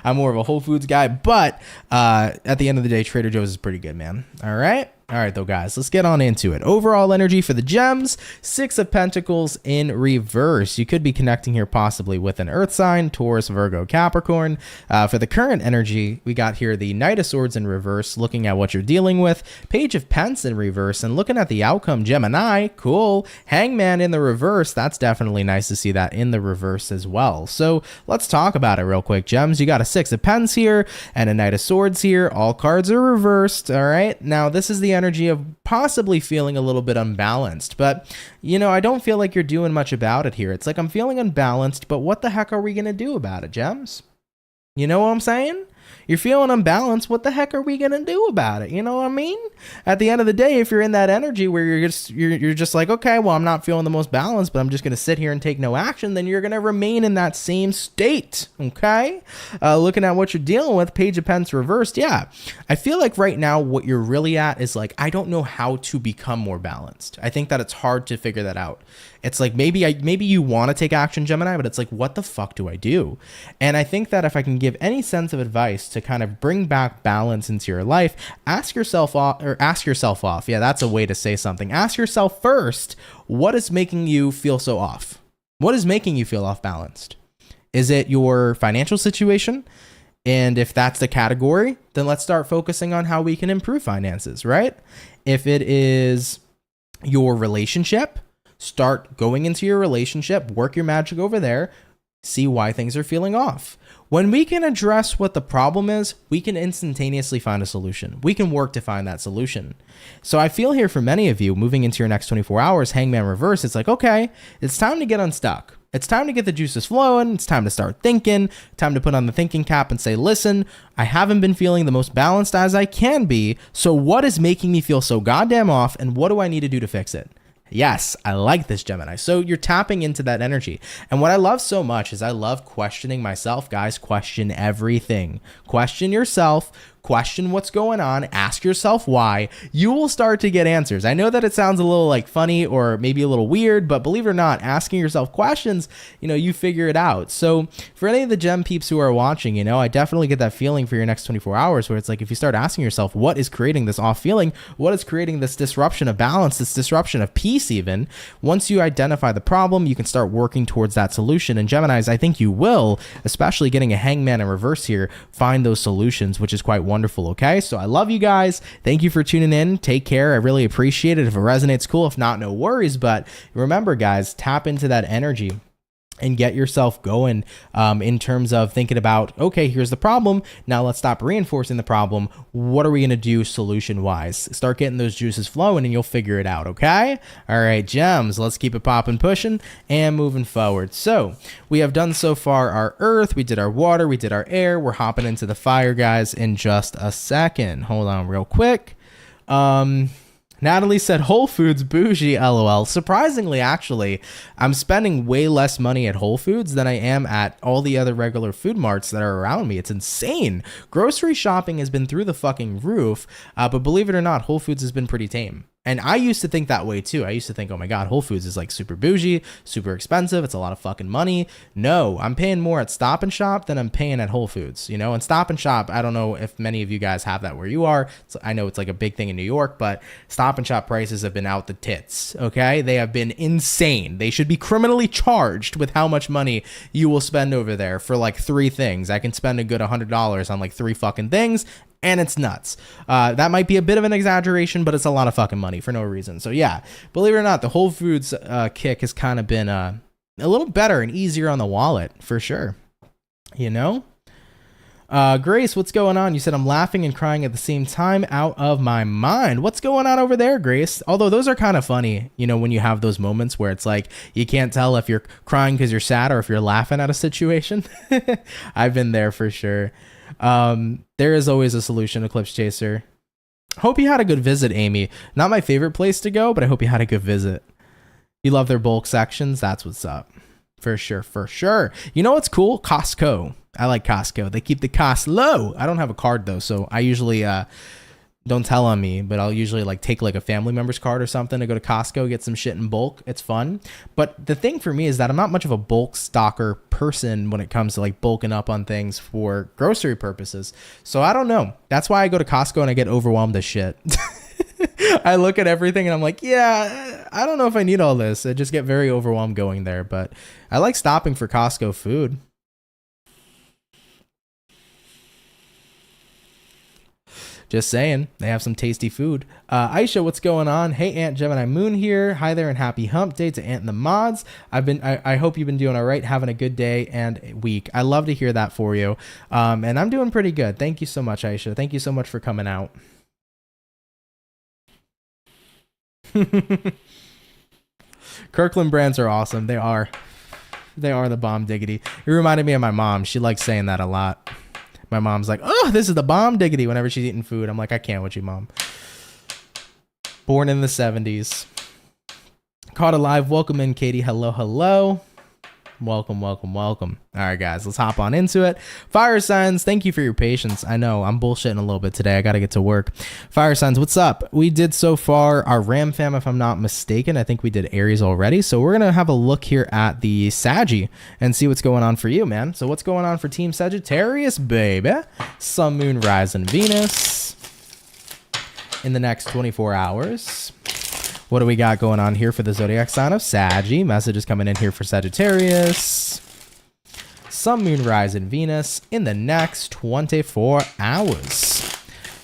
I'm more of a Whole Foods guy, but at the end of the day, Trader Joe's is pretty good, man. All right. All right, though, guys, let's get on into it. Overall energy for the gems, 6 of Pentacles in reverse. You could be connecting here possibly with an earth sign, Taurus, Virgo, Capricorn. For the current energy, we got here the Knight of Swords in reverse, looking at what you're dealing with, Page of Pence in reverse, and looking at the outcome, Gemini, cool. Hangman in the reverse, that's definitely nice to see that in the reverse as well. So let's talk about it real quick, gems. You got a 6 of Pence here and a Knight of Swords here. All cards are reversed, all right? Now, this is the energy of possibly feeling a little bit unbalanced, but you know, I don't feel like you're doing much about it here. It's like I'm feeling unbalanced, but what the heck are we gonna do about it, gems? You know what I'm saying? You're feeling unbalanced. What the heck are we gonna do about it? You know what I mean? At the end of the day, if you're in that energy where you're just like, okay, well, I'm not feeling the most balanced, but I'm just gonna sit here and take no action, then you're gonna remain in that same state. Okay. Looking at what you're dealing with, Page of Pence reversed. Yeah, I feel like right now what you're really at is like, I don't know how to become more balanced. I think that it's hard to figure that out. It's like maybe you want to take action, Gemini, but it's like, what the fuck do I do? And I think that if I can give any sense of advice to kind of bring back balance into your life, ask yourself off. Yeah, that's a way to say something. Ask yourself first, what is making you feel so off? What is making you feel off balanced? Is it your financial situation? And if that's the category, then let's start focusing on how we can improve finances, right? If it is your relationship, start going into your relationship, work your magic over there. See why things are feeling off. When we can address what the problem is, we can instantaneously find a solution. We can work to find that solution. So I feel here for many of you, moving into your next 24 hours, Hangman reverse, it's like, okay, it's time to get unstuck. It's time to get the juices flowing. It's time to start thinking. Time to put on the thinking cap and say, listen, I haven't been feeling the most balanced as I can be. So what is making me feel so goddamn off, and what do I need to do to fix it? Yes, I like this, Gemini. So you're tapping into that energy. And what I love so much is I love questioning myself. Guys, question everything. Question yourself. Question what's going on. Ask yourself why. You will start to get answers. I know that it sounds a little like funny or maybe a little weird, but believe it or not, asking yourself questions, you figure it out. So for any of the gem peeps who are watching, I definitely get that feeling for your next 24 hours where it's like, if you start asking yourself, what is creating this off feeling? What is creating this disruption of balance, this disruption of peace even? Once you identify the problem, you can start working towards that solution. And Geminis, I think you will, especially getting a Hangman in reverse here, find those solutions, which is quite wonderful. Okay, so I love you guys. Thank you for tuning in. Take care. I really appreciate it. If it resonates, cool. If not, no worries. But remember, guys, tap into that energy and get yourself going in terms of thinking about, okay, here's the problem. Now let's stop reinforcing the problem. What are we going to do solution wise? Start getting those juices flowing and you'll figure it out. Okay. All right, gems, let's keep it popping, pushing and moving forward. So we have done so far our earth. We did our water. We did our air. We're hopping into the fire, guys, in just a second. Hold on real quick. Natalie said Whole Foods bougie, LOL. Surprisingly, actually, I'm spending way less money at Whole Foods than I am at all the other regular food marts that are around me. It's insane. Grocery shopping has been through the fucking roof, but believe it or not, Whole Foods has been pretty tame. And I used to think that way too. I used to think, oh my God, Whole Foods is like super bougie, super expensive. It's a lot of fucking money. No, I'm paying more at Stop and Shop than I'm paying at Whole Foods, And Stop and Shop, I don't know if many of you guys have that where you are. So I know it's like a big thing in New York, but Stop and Shop prices have been out the tits, okay? They have been insane. They should be criminally charged with how much money you will spend over there for like 3 things. I can spend a good $100 on like 3 fucking things, and it's nuts. That might be a bit of an exaggeration, but it's a lot of fucking money for no reason. So yeah, believe it or not, the Whole Foods kick has kind of been a little better and easier on the wallet for sure. Grace, what's going on? You said I'm laughing and crying at the same time, out of my mind. What's going on over there, Grace? Although those are kind of funny, when you have those moments where it's like you can't tell if you're crying because you're sad or if you're laughing at a situation. I've been there for sure. There is always a solution, Eclipse Chaser. Hope you had a good visit, Amy. Not my favorite place to go, but I hope you had a good visit. You love their bulk sections? That's what's up. For sure, for sure. You know what's cool? Costco. I like Costco. They keep the cost low. I don't have a card though, so I usually don't tell on me, but I'll usually like take like a family member's card or something to go to Costco, get some shit in bulk. It's fun. But the thing for me is that I'm not much of a bulk stocker person when it comes to like bulking up on things for grocery purposes. So I don't know. That's why I go to Costco and I get overwhelmed as shit. I look at everything and I'm like, yeah, I don't know if I need all this. I just get very overwhelmed going there, but I like stopping for Costco food. Just saying, they have some tasty food. Aisha, what's going on? Hey, Aunt Gemini Moon here. Hi there and happy hump day to Aunt and the mods. I hope you've been doing all right, having a good day and week. I love to hear that for you. And I'm doing pretty good. Thank you so much, Aisha. Thank you so much for coming out. Kirkland brands are awesome. They are the bomb diggity. It reminded me of my mom. She likes saying that a lot. My mom's like, oh, this is the bomb diggity whenever she's eating food. I'm like, I can't with you, Mom. Born in the 70s. Caught alive. Welcome in, Katie. Hello, hello. Welcome, welcome, welcome. All right, guys, let's hop on into it. Fire signs, thank you for your patience. I know I'm bullshitting a little bit today. I got to get to work. Fire signs, what's up? We did so far our Ram fam, if I'm not mistaken. I think we did Aries already. So we're going to have a look here at the Saggy and see what's going on for you, man. So what's going on for Team Sagittarius, baby? Sun, Moon, Rise, and Venus in the next 24 hours. What do we got going on here for the zodiac sign of Saggy? Messages coming in here for Sagittarius. Sun, Moon, Rise, and Venus in the next 24 hours.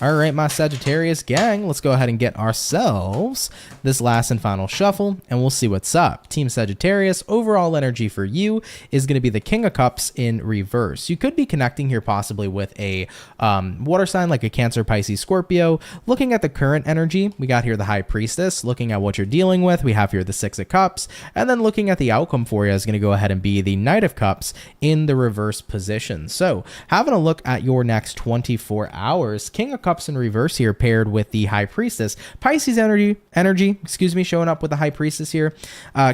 All right, my Sagittarius gang, let's go ahead and get ourselves this last and final shuffle, and we'll see what's up. Team Sagittarius, overall energy for you is going to be the King of Cups in reverse. You could be connecting here possibly with a water sign like a Cancer, Pisces, Scorpio. Looking at the current energy, we got here the High Priestess. Looking at what you're dealing with, we have here the Six of Cups. And then looking at the outcome for you is going to go ahead and be the Knight of Cups in the reverse position. So having a look at your next 24 hours, King of Cups in reverse here paired with the High Priestess. Pisces energy, showing up with the High Priestess here.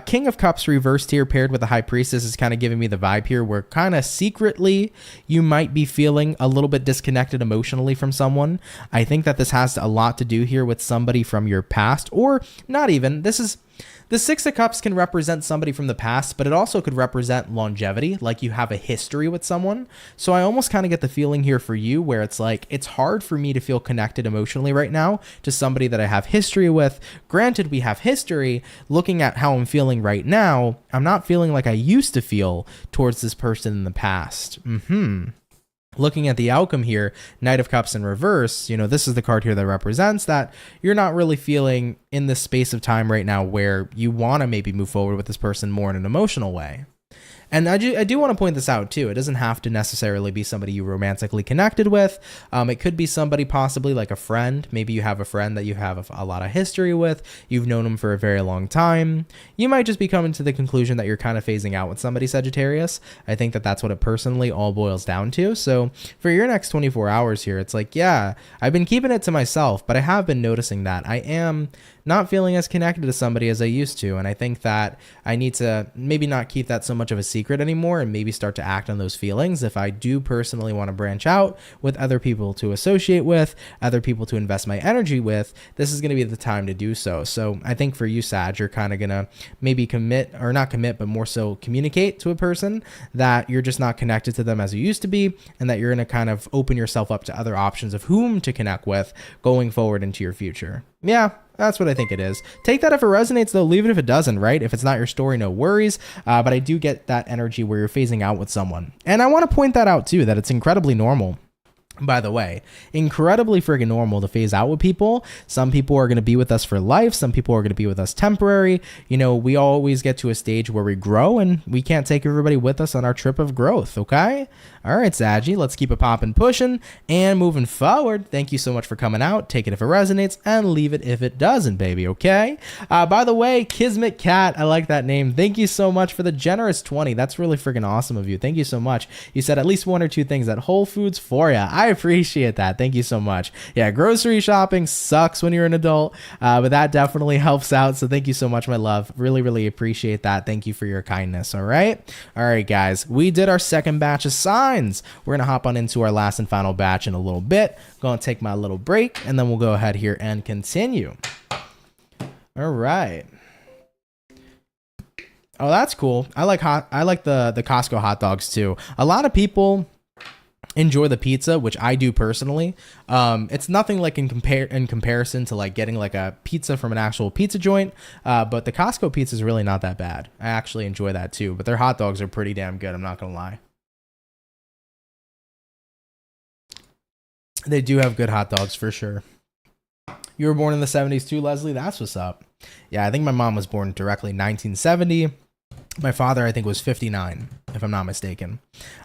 King of Cups reversed here paired with the High Priestess is kind of giving me the vibe here where kind of secretly you might be feeling a little bit disconnected emotionally from someone. I think that this has a lot to do here with somebody from your past, or not even. The Six of Cups can represent somebody from the past, but it also could represent longevity, like you have a history with someone. So I almost kind of get the feeling here for you where it's like, it's hard for me to feel connected emotionally right now to somebody that I have history with. Granted, we have history. Looking at how I'm feeling right now, I'm not feeling like I used to feel towards this person in the past. Looking at the outcome here, Knight of Cups in reverse, you know, this is the card here that represents that you're not really feeling in this space of time right now where you want to maybe move forward with this person more in an emotional way. And I do want to point this out too. It doesn't have to necessarily be somebody you romantically connected with. It could be somebody possibly like a friend. Maybe you have a friend that you have a lot of history with. You've known them for a very long time. You might just be coming to the conclusion that you're kind of phasing out with somebody, Sagittarius. I think that that's what it personally all boils down to. So for your next 24 hours here, it's like, yeah, I've been keeping it to myself, but I have been noticing that I am not feeling as connected to somebody as I used to. And I think that I need to maybe not keep that so much of a secret anymore and maybe start to act on those feelings. If I do personally want to branch out with other people to associate with, other people to invest my energy with, this is going to be the time to do so. So I think for you, Sag, you're kind of going to maybe commit, or not commit, but more so communicate to a person that you're just not connected to them as you used to be, and that you're going to kind of open yourself up to other options of whom to connect with going forward into your future. Yeah, that's what I think it is. Take that if it resonates, though. Leave it if it doesn't, right? If it's not your story, no worries. But I do get that energy where you're phasing out with someone. And I want to point that out, too, that it's incredibly normal. By the way, incredibly friggin' normal to phase out with people. Some people are going to be with us for life. Some people are going to be with us temporary. You know, we always get to a stage where we grow, and we can't take everybody with us on our trip of growth, okay? All right, Saggy, let's keep it popping, pushing, and moving forward. Thank you so much for coming out. Take it if it resonates, and leave it if it doesn't, baby, okay? By the way, Kismet Cat, I like that name. Thank you so much for the generous 20. That's really friggin' awesome of you. Thank you so much. You said at least one or two things at Whole Foods for you. I appreciate that. Thank you so much. Yeah, grocery shopping sucks when you're an adult, but that definitely helps out. So thank you so much, my love. Really, really appreciate that. Thank you for your kindness. All right. All right, guys, we did our second batch of signs. We're going to hop on into our last and final batch in a little bit. Going to take my little break, and then we'll go ahead here and continue. All right. Oh, that's cool. I like the Costco hot dogs too. A lot of people enjoy the pizza, which I do personally. It's nothing like in comparison to like getting like a pizza from an actual pizza joint, but the Costco pizza is really not that bad. I actually enjoy that too, but their hot dogs are pretty damn good, I'm not gonna lie. They do have good hot dogs for sure. You were born in the 70s too, Leslie? That's what's up. Yeah, I think my mom was born directly in 1970. My father, I think, was 59, if I'm not mistaken.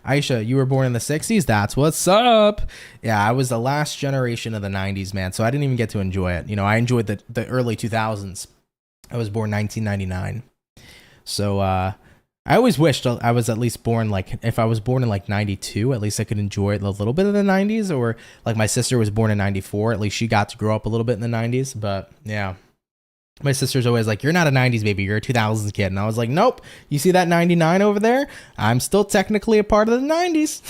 Aisha, you were born in the 60s? That's what's up. Yeah, I was the last generation of the 90s, man, so I didn't even get to enjoy it. You know, I enjoyed the early 2000s. I was born 1999. So I always wished I was at least born, like, if I was born in, like, 92, at least I could enjoy a little bit of the 90s. Or, like, my sister was born in 94. At least she got to grow up a little bit in the 90s. But, yeah. My sister's always like, you're not a 90s baby, you're a 2000s kid. And I was like, nope, you see that 99 over there? I'm still technically a part of the 90s.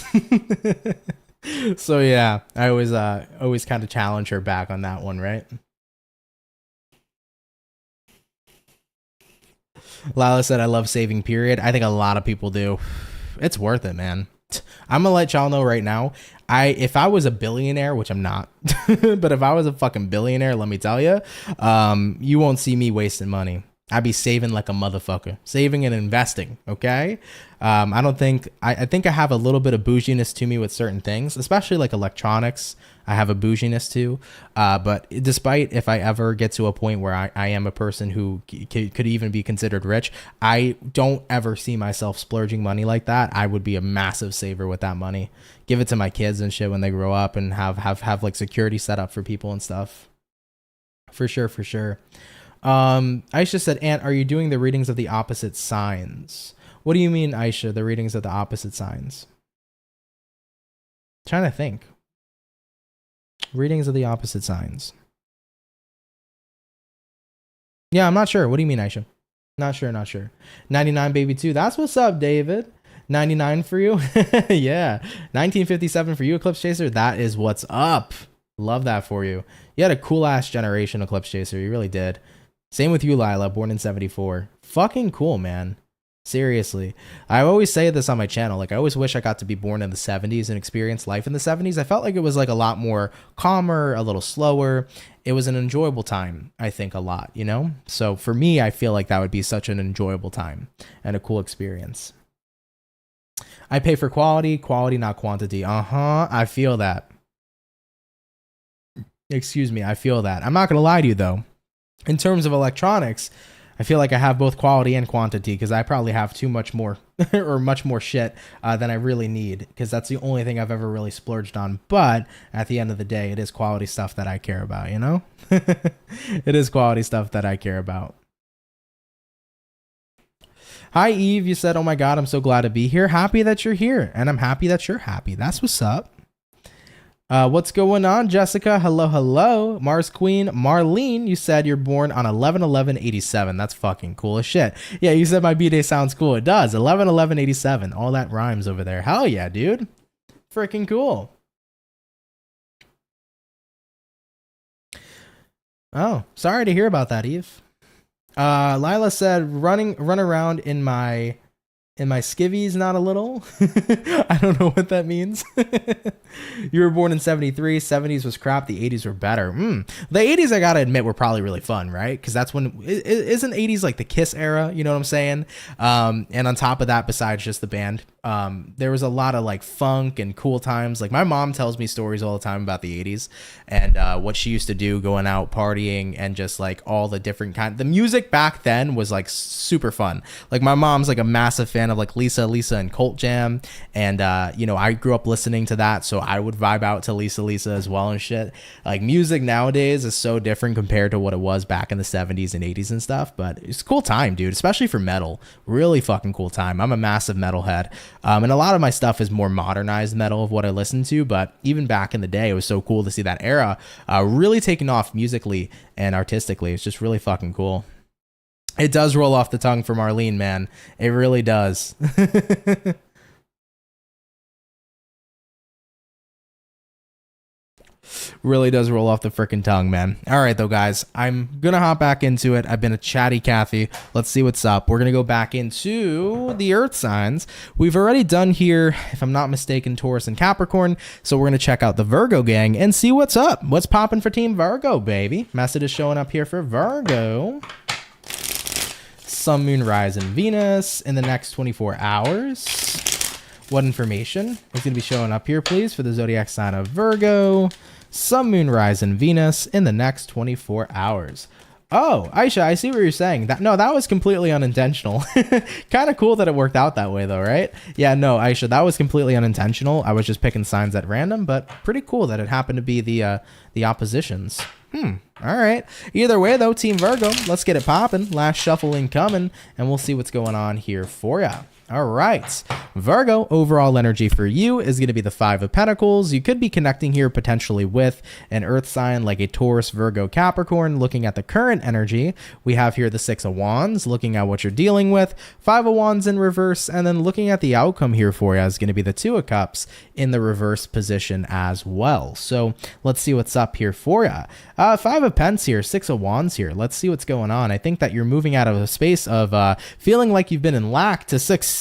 So yeah, I always kind of challenge her back on that one, right? Lala said, I love saving period. I think a lot of people do. It's worth it, man. I'm gonna let y'all know right now. If I was a billionaire, which I'm not, but if I was a fucking billionaire, let me tell you, you won't see me wasting money. I'd be saving like a motherfucker, saving and investing. Okay. I think I have a little bit of bouginess to me with certain things, especially like electronics. I have a bouginess too. But despite if I ever get to a point where I am a person who could even be considered rich, I don't ever see myself splurging money like that. I would be a massive saver with that money. Give it to my kids and shit when they grow up, and have like security set up for people and stuff. For sure, for sure. Aisha said, Aunt, are you doing the readings of the opposite signs? What do you mean, Aisha, the readings of the opposite signs? Trying to think. Readings of the opposite signs. Yeah, I'm not sure. What do you mean, Aisha? Not sure, not sure. 99 baby 2. That's what's up, David. 99 for you. Yeah. 1957 for you, Eclipse Chaser. That is what's up. Love that for you. You had a cool ass generation, Eclipse Chaser. You really did. Same with you, Lila, born in 74. Fucking cool, man. Seriously. I always say this on my channel. Like, I always wish I got to be born in the 70s and experience life in the 70s. I felt like it was like a lot more calmer, a little slower. It was an enjoyable time, I think, a lot, you know? So for me, I feel like that would be such an enjoyable time and a cool experience. I pay for quality, not quantity. I feel that. Excuse me, I feel that. I'm not going to lie to you, though. In terms of electronics, I feel like I have both quality and quantity, because I probably have too much more or much more shit than I really need, because that's the only thing I've ever really splurged on. But at the end of the day, it is quality stuff that I care about, you know? It is quality stuff that I care about. Hi, Eve. You said, oh my God, I'm so glad to be here. Happy that you're here. And I'm happy that you're happy. That's what's up. What's going on, Jessica? Hello, hello. Mars Queen, Marlene, you said you're born on 11/11/87. That's fucking cool as shit. Yeah, you said my B-Day sounds cool. It does. 11/11/87. All that rhymes over there. Hell yeah, dude. Freaking cool. Oh, sorry to hear about that, Eve. Lila said, run around in my skivvies, not a little. I don't know what that means. You were born in 73. 70s was crap. The 80s were better. The 80s, I gotta admit, were probably really fun, right? Because that's when, isn't 80s like the Kiss era? You know what I'm saying? And on top of that, besides just the band, there was a lot of like funk and cool times. Like my mom tells me stories all the time about the 80s and what she used to do going out partying and just like all the different the music back then was like super fun. Like my mom's like a massive fan of like Lisa and Cult Jam, and you know, I grew up listening to that, so I would vibe out to Lisa as well and shit. Like music nowadays is so different compared to what it was back in the 70s and 80s and stuff, but it's a cool time, dude, especially for metal. Really fucking cool time. I'm a massive metalhead. And a lot of my stuff is more modernized metal of what I listen to, but even back in the day, it was so cool to see that era really taking off musically and artistically. It's just really fucking cool. It does roll off the tongue for Marlene, man. It really does. Really does roll off the freaking tongue, man. All right, though, guys, I'm gonna hop back into it. I've been a chatty Cathy. Let's see what's up. We're gonna go back into the earth signs. We've already done here, if I'm not mistaken, Taurus and Capricorn. So we're gonna check out the Virgo gang and see what's up. What's popping for Team Virgo, baby? Message is showing up here for Virgo. Sun, Moon, Rise, and Venus in the next 24 hours. What information is going to be showing up here, please, for the zodiac sign of Virgo? Sun, Moon, Rise, and Venus in the next 24 hours. Oh, Aisha, I see what you're saying. That was completely unintentional. Kind of cool that it worked out that way, though, right? Yeah, no, Aisha, that was completely unintentional. I was just picking signs at random, but pretty cool that it happened to be the oppositions. All right. Either way, though, Team Virgo, let's get it popping. Last shuffle incoming, and we'll see what's going on here for ya. All right, Virgo, overall energy for you is going to be the Five of Pentacles. You could be connecting here potentially with an earth sign like a Taurus, Virgo, Capricorn. Looking at the current energy, we have here the Six of Wands, looking at what you're dealing with, Five of Wands in reverse, and then looking at the outcome here for you is going to be the Two of Cups in the reverse position as well. So let's see what's up here for you. Five of Pents here, Six of Wands here. Let's see what's going on. I think that you're moving out of a space of feeling like you've been in lack to success,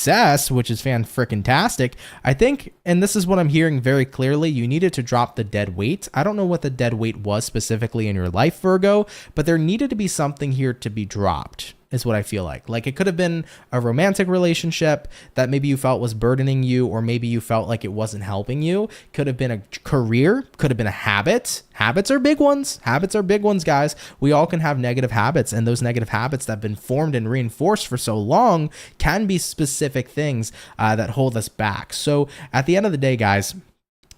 which is fan-frickin-tastic. I think, and this is what I'm hearing very clearly, you needed to drop the dead weight. I don't know what the dead weight was specifically in your life, Virgo, but there needed to be something here to be dropped. is what I feel like. Like it could have been a romantic relationship that maybe you felt was burdening you, or maybe you felt like it wasn't helping you. Could have been a career, could have been a habit. Habits are big ones. Habits are big ones, guys. We all can have negative habits, and those negative habits that have been formed and reinforced for so long can be specific things that hold us back. So at the end of the day, guys,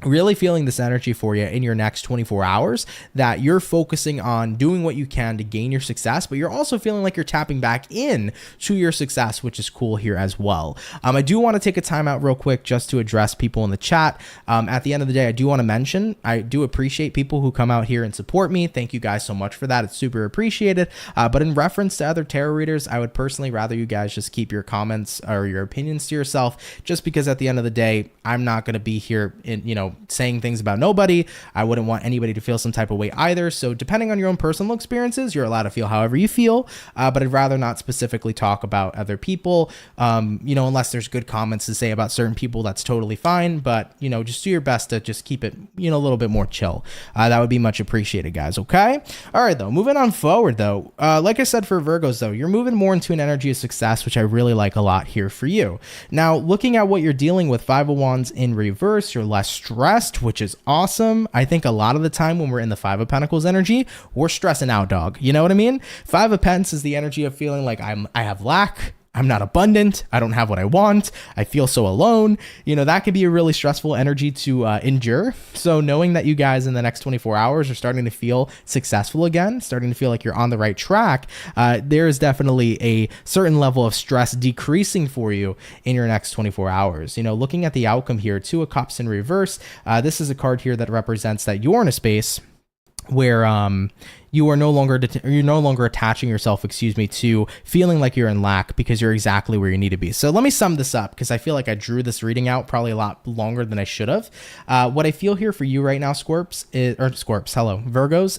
really feeling this energy for you in your next 24 hours, that you're focusing on doing what you can to gain your success, but you're also feeling like you're tapping back in to your success, which is cool here as well. I do want to take a time out real quick just to address people in the chat. At the end of the day, I do want to mention, I do appreciate people who come out here and support me. Thank you guys so much for that. It's super appreciated. But in reference to other tarot readers, I would personally rather you guys just keep your comments or your opinions to yourself, just because at the end of the day, I'm not going to be here in, saying things about nobody. I wouldn't want anybody to feel some type of way either. So depending on your own personal experiences, you're allowed to feel however you feel, but I'd rather not specifically talk about other people, unless there's good comments to say about certain people. That's totally fine, but just do your best to just keep it a little bit more chill. That would be much appreciated, guys. Okay, all right, though, moving on forward though, like I said, for Virgos though, you're moving more into an energy of success, which I really like a lot here for you. Now, looking at what you're dealing with, Five of Wands in reverse, you're less stressed, which is awesome. I think a lot of the time when we're in the Five of Pentacles energy, we're stressing out, dog. You know what I mean? Five of Pents is the energy of feeling like I have lack. I'm not abundant. I don't have what I want. I feel so alone. That could be a really stressful energy to endure. So knowing that you guys in the next 24 hours are starting to feel successful again, starting to feel like you're on the right track, there is definitely a certain level of stress decreasing for you in your next 24 hours. Looking at the outcome here, Two of Cups in reverse, this is a card here that represents that you're in a space where you're no longer attaching yourself, to feeling like you're in lack, because you're exactly where you need to be. So let me sum this up, because I feel like I drew this reading out probably a lot longer than I should have. What I feel here for you right now, Virgos,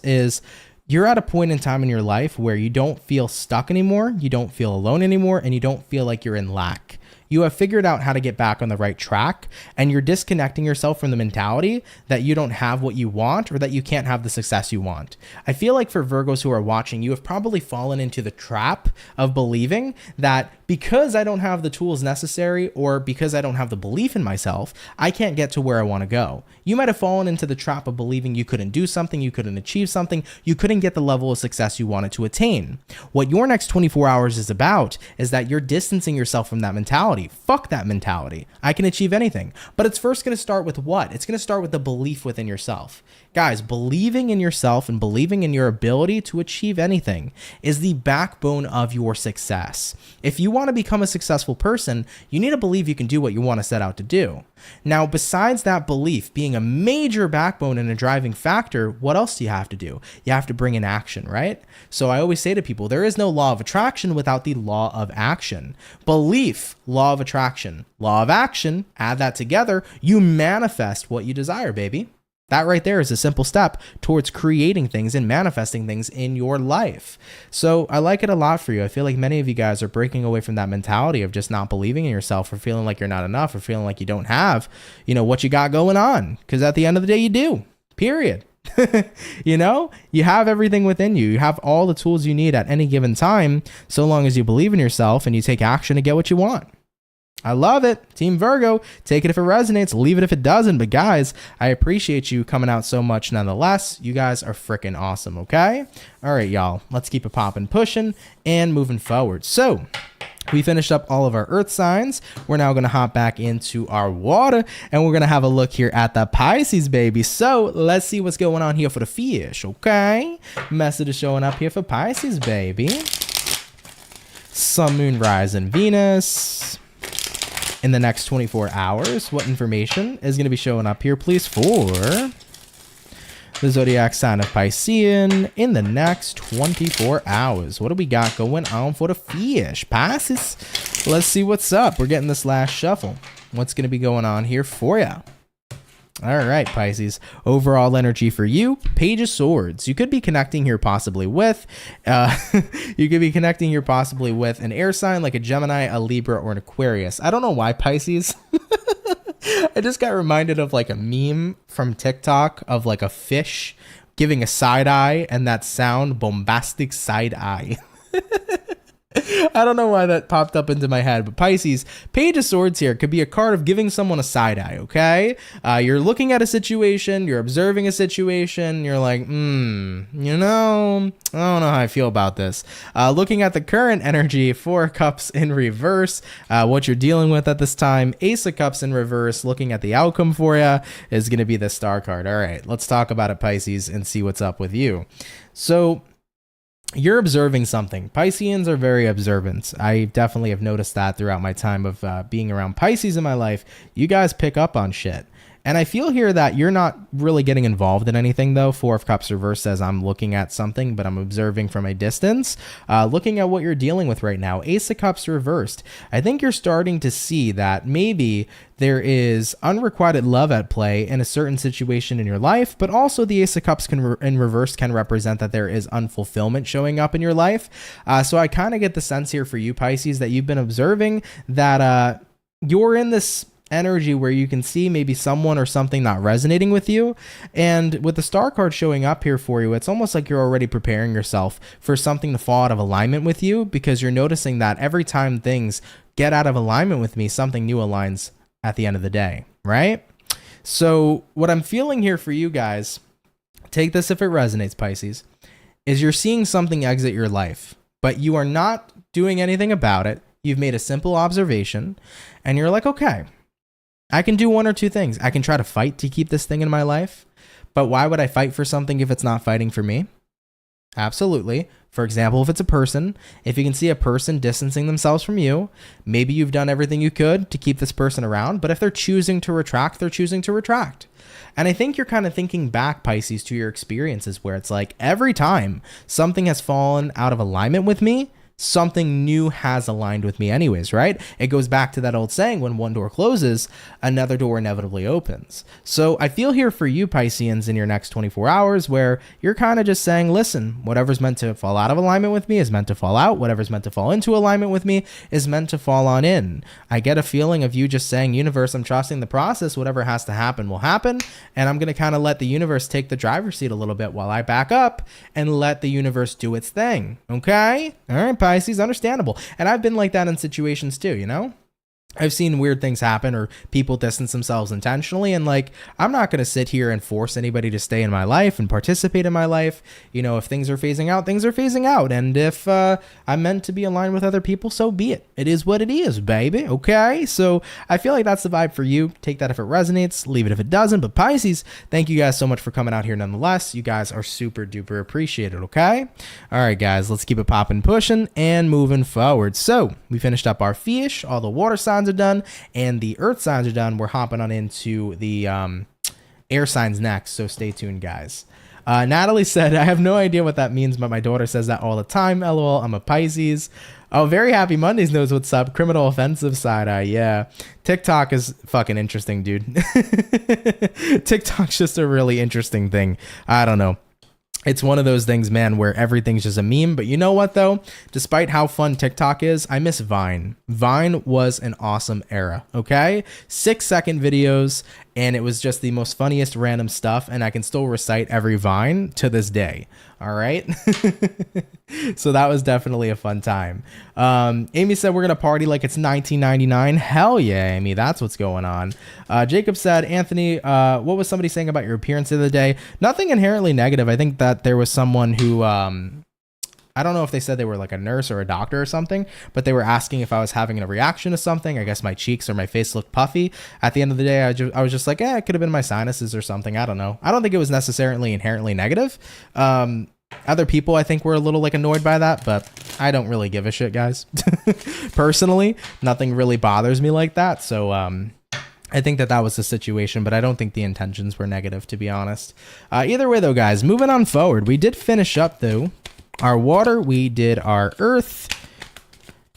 is you're at a point in time in your life where you don't feel stuck anymore, you don't feel alone anymore, and you don't feel like you're in lack. You have figured out how to get back on the right track, and you're disconnecting yourself from the mentality that you don't have what you want, or that you can't have the success you want. I feel like for Virgos who are watching, you have probably fallen into the trap of believing that because I don't have the tools necessary, or because I don't have the belief in myself, I can't get to where I want to go. You might have fallen into the trap of believing you couldn't do something, you couldn't achieve something, you couldn't get the level of success you wanted to attain. What your next 24 hours is about is that you're distancing yourself from that mentality. Fuck that mentality. I can achieve anything. But it's first going to start with what? It's going to start with the belief within yourself. Guys, believing in yourself and believing in your ability to achieve anything is the backbone of your success. If you want to become a successful person, you need to believe you can do what you want to set out to do. Now, besides that belief being a major backbone and a driving factor, what else do you have to do? You have to bring in action, right? So I always say to people, there is no law of attraction without the law of action. Belief, law of attraction, law of action, add that together, you manifest what you desire, baby. That right there is a simple step towards creating things and manifesting things in your life. So I like it a lot for you. I feel like many of you guys are breaking away from that mentality of just not believing in yourself, or feeling like you're not enough, or feeling like you don't have, what you got going on. Because at the end of the day, you do. Period. You have everything within you. You have all the tools you need at any given time, so long as you believe in yourself and you take action to get what you want. I love it. Team Virgo, take it if it resonates, leave it if it doesn't. But guys, I appreciate you coming out so much nonetheless. You guys are freaking awesome, okay? All right, y'all, let's keep it popping, pushing, and moving forward. So we finished up all of our earth signs. We're now going to hop back into our water, and we're going to have a look here at the Pisces, baby. So let's see what's going on here for the fish, okay? Message is showing up here for Pisces, baby. Sun, Moon, Rising, Venus. In the next 24 hours, what information is going to be showing up here, please, for the zodiac sign of Piscean in the next 24 hours? What do we got going on for the fish, Pisces? Let's see what's up. We're getting this last shuffle. What's going to be going on here for you? All right, Pisces. Overall energy for you, Page of Swords. You could be connecting here possibly with, an air sign like a Gemini, a Libra, or an Aquarius. I don't know why, Pisces. I just got reminded of like a meme from TikTok of like a fish giving a side eye, and that sound, bombastic side eye. I don't know why that popped up into my head, but Pisces, Page of Swords here could be a card of giving someone a side eye, okay? You're looking at a situation, you're observing a situation, you're like, you know, I don't know how I feel about this. Looking at the current energy, 4 of Cups in reverse, what you're dealing with at this time, Ace of Cups in reverse, looking at the outcome for you is going to be the Star card. All right, let's talk about it, Pisces, and see what's up with you. So you're observing something. Pisceans are very observant. I definitely have noticed that throughout my time of being around Pisces in my life. You guys pick up on shit. And I feel here that you're not really getting involved in anything, though. 4 of Cups reverse says I'm looking at something, but I'm observing from a distance. Looking at what you're dealing with right now. Ace of Cups reversed. I think you're starting to see that maybe there is unrequited love at play in a certain situation in your life, but also the Ace of Cups in reverse can represent that there is unfulfillment showing up in your life. So I kind of get the sense here for you, Pisces, that you've been observing that you're in this energy where you can see maybe someone or something not resonating with you. And with the Star card showing up here for you, it's almost like you're already preparing yourself for something to fall out of alignment with you, because you're noticing that every time things get out of alignment with me, something new aligns at the end of the day, right? So what I'm feeling here for you guys, take this if it resonates, Pisces, is you're seeing something exit your life, but you are not doing anything about it. You've made a simple observation and you're like, okay, I can do one or two things. I can try to fight to keep this thing in my life, but why would I fight for something if it's not fighting for me? Absolutely. For example, if it's a person, if you can see a person distancing themselves from you, maybe you've done everything you could to keep this person around, but if they're choosing to retract, they're choosing to retract. And I think you're kind of thinking back, Pisces, to your experiences where it's like every time something has fallen out of alignment with me, something new has aligned with me anyways, right? It goes back to that old saying, when one door closes, another door inevitably opens. So I feel here for you, Pisceans, in your next 24 hours where you're kind of just saying, listen, whatever's meant to fall out of alignment with me is meant to fall out. Whatever's meant to fall into alignment with me is meant to fall on in. I get a feeling of you just saying, universe, I'm trusting the process. Whatever has to happen will happen. And I'm going to kind of let the universe take the driver's seat a little bit while I back up and let the universe do its thing. Okay? All right, Pisces, understandable. And I've been like that in situations too, you know? I've seen weird things happen or people distance themselves intentionally, and like, I'm not going to sit here and force anybody to stay in my life and participate in my life. You know, if things are phasing out, things are phasing out. And if I'm meant to be aligned with other people, so be it. It is what it is, baby. Okay? So I feel like that's the vibe for you. Take that if it resonates, leave it if it doesn't. But Pisces, thank you guys so much for coming out here nonetheless. You guys are super duper appreciated, okay? All right, guys, let's keep it popping, pushing, and moving forward. So we finished up our fish, all the water signs are done, and the earth signs are done. We're hopping on into the air signs next, so stay tuned, guys. Natalie said, I have no idea what that means, but my daughter says that all the time. LOL, I'm a Pisces. Oh, Very Happy Mondays knows what's up. Criminal offensive side eye. Yeah. TikTok is fucking interesting, dude. TikTok's just a really interesting thing. I don't know. It's one of those things, man, where everything's just a meme. But you know what, though? Despite how fun TikTok is, I miss Vine. Vine was an awesome era, okay? 6-second videos, and it was just the most funniest random stuff, and I can still recite every Vine to this day, all right? So that was definitely a fun time. Amy said, we're going to party like it's 1999. Hell yeah, Amy, that's what's going on. Jacob said, Anthony, what was somebody saying about your appearance the other day? Nothing inherently negative. I think that there was someone who... I don't know if they said they were like a nurse or a doctor or something, but they were asking if I was having a reaction to something. I guess my cheeks or my face looked puffy. At the end of the day, I was just like, it could have been my sinuses or something. I don't know. I don't think it was necessarily inherently negative. Other people, I think, were a little like annoyed by that, but I don't really give a shit, guys. Personally, nothing really bothers me like that. So, I think that was the situation, but I don't think the intentions were negative, to be honest. Either way, though, guys, moving on forward, we did finish up, though, our water, we did our earth,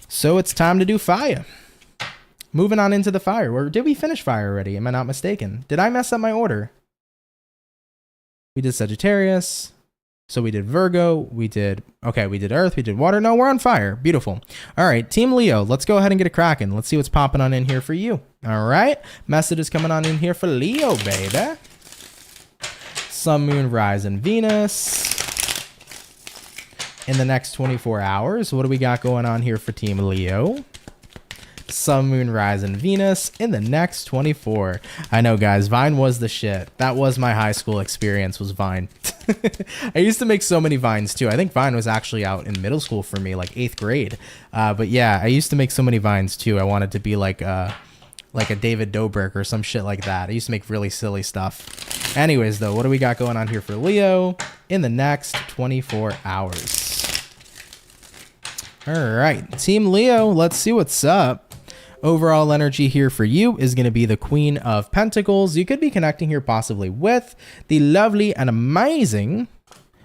so it's time to do fire. Moving on into the fire. Or did we finish fire already? Am I not mistaken? Did I mess up my order? We did Sagittarius, so we did Virgo, we did earth, we did water. No, we're on fire. Beautiful. All right, Team Leo, let's go ahead and get it cracking. Let's see what's popping on in here for you. All right, message is coming on in here for Leo, baby. Sun, Moon, Rise, and Venus. in the next 24 hours. What do we got going on here for Team Leo? Sun, Moon, Rise, and Venus in the next 24. I know, guys, Vine was the shit. That was my high school experience, was Vine. I used to make so many Vines too. I think Vine was actually out in middle school for me, like 8th grade. But yeah, I used to make so many Vines too. I wanted to be like a David Dobrik or some shit like that. I used to make really silly stuff. Anyways, though, what do we got going on here for Leo in the next 24 hours? All right, Team Leo, let's see what's up. Overall energy here for you is going to be the Queen of Pentacles. You could be connecting here possibly with the lovely and amazing,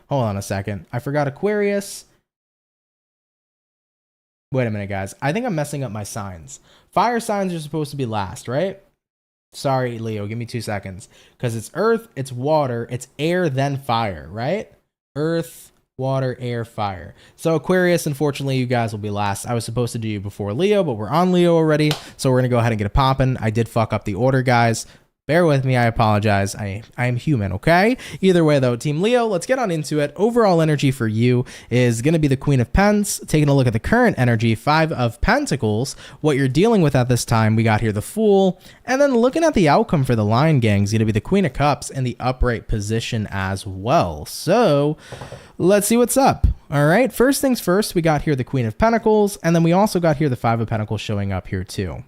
hold on a second, I forgot Aquarius. Wait a minute, guys. I think I'm messing up my signs. Fire signs are supposed to be last, right? Sorry, Leo, give me 2 seconds. Because it's earth, it's water, it's air, then fire, right? Earth, water, air, fire. So Aquarius, unfortunately, you guys will be last. I was supposed to do you before Leo, but we're on Leo already. So we're going to go ahead and get it popping. I did fuck up the order, guys. Bear with me. I apologize. I am human, okay? Either way, though, Team Leo, let's get on into it. Overall energy for you is going to be the Queen of Pens. Taking a look at the current energy, 5 of Pentacles. What you're dealing with at this time, we got here the Fool. And then looking at the outcome for the Lion Gang is going to be the Queen of Cups in the upright position as well. So let's see what's up. All right, first things first, we got here the Queen of Pentacles, and then we also got here the 5 of Pentacles showing up here too.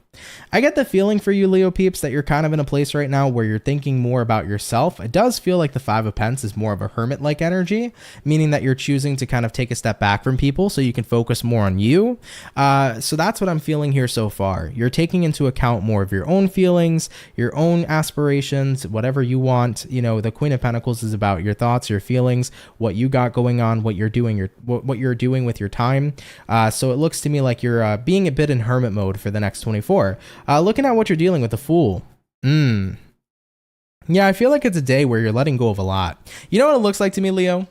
I get the feeling for you, Leo peeps, that you're kind of in a place right now where you're thinking more about yourself. It does feel like the 5 of Pents is more of a hermit-like energy, meaning that you're choosing to kind of take a step back from people so you can focus more on you. So that's what I'm feeling here so far. You're taking into account more of your own feelings, your own aspirations, whatever you want. You know, the Queen of Pentacles is about your thoughts, your feelings, what you got going on, what you're doing, what you're doing with your time. So it looks to me like you're being a bit in hermit mode for the next 24. Looking at what you're dealing with, the Fool. Yeah, I feel like it's a day where you're letting go of a lot. You know what it looks like to me, Leo?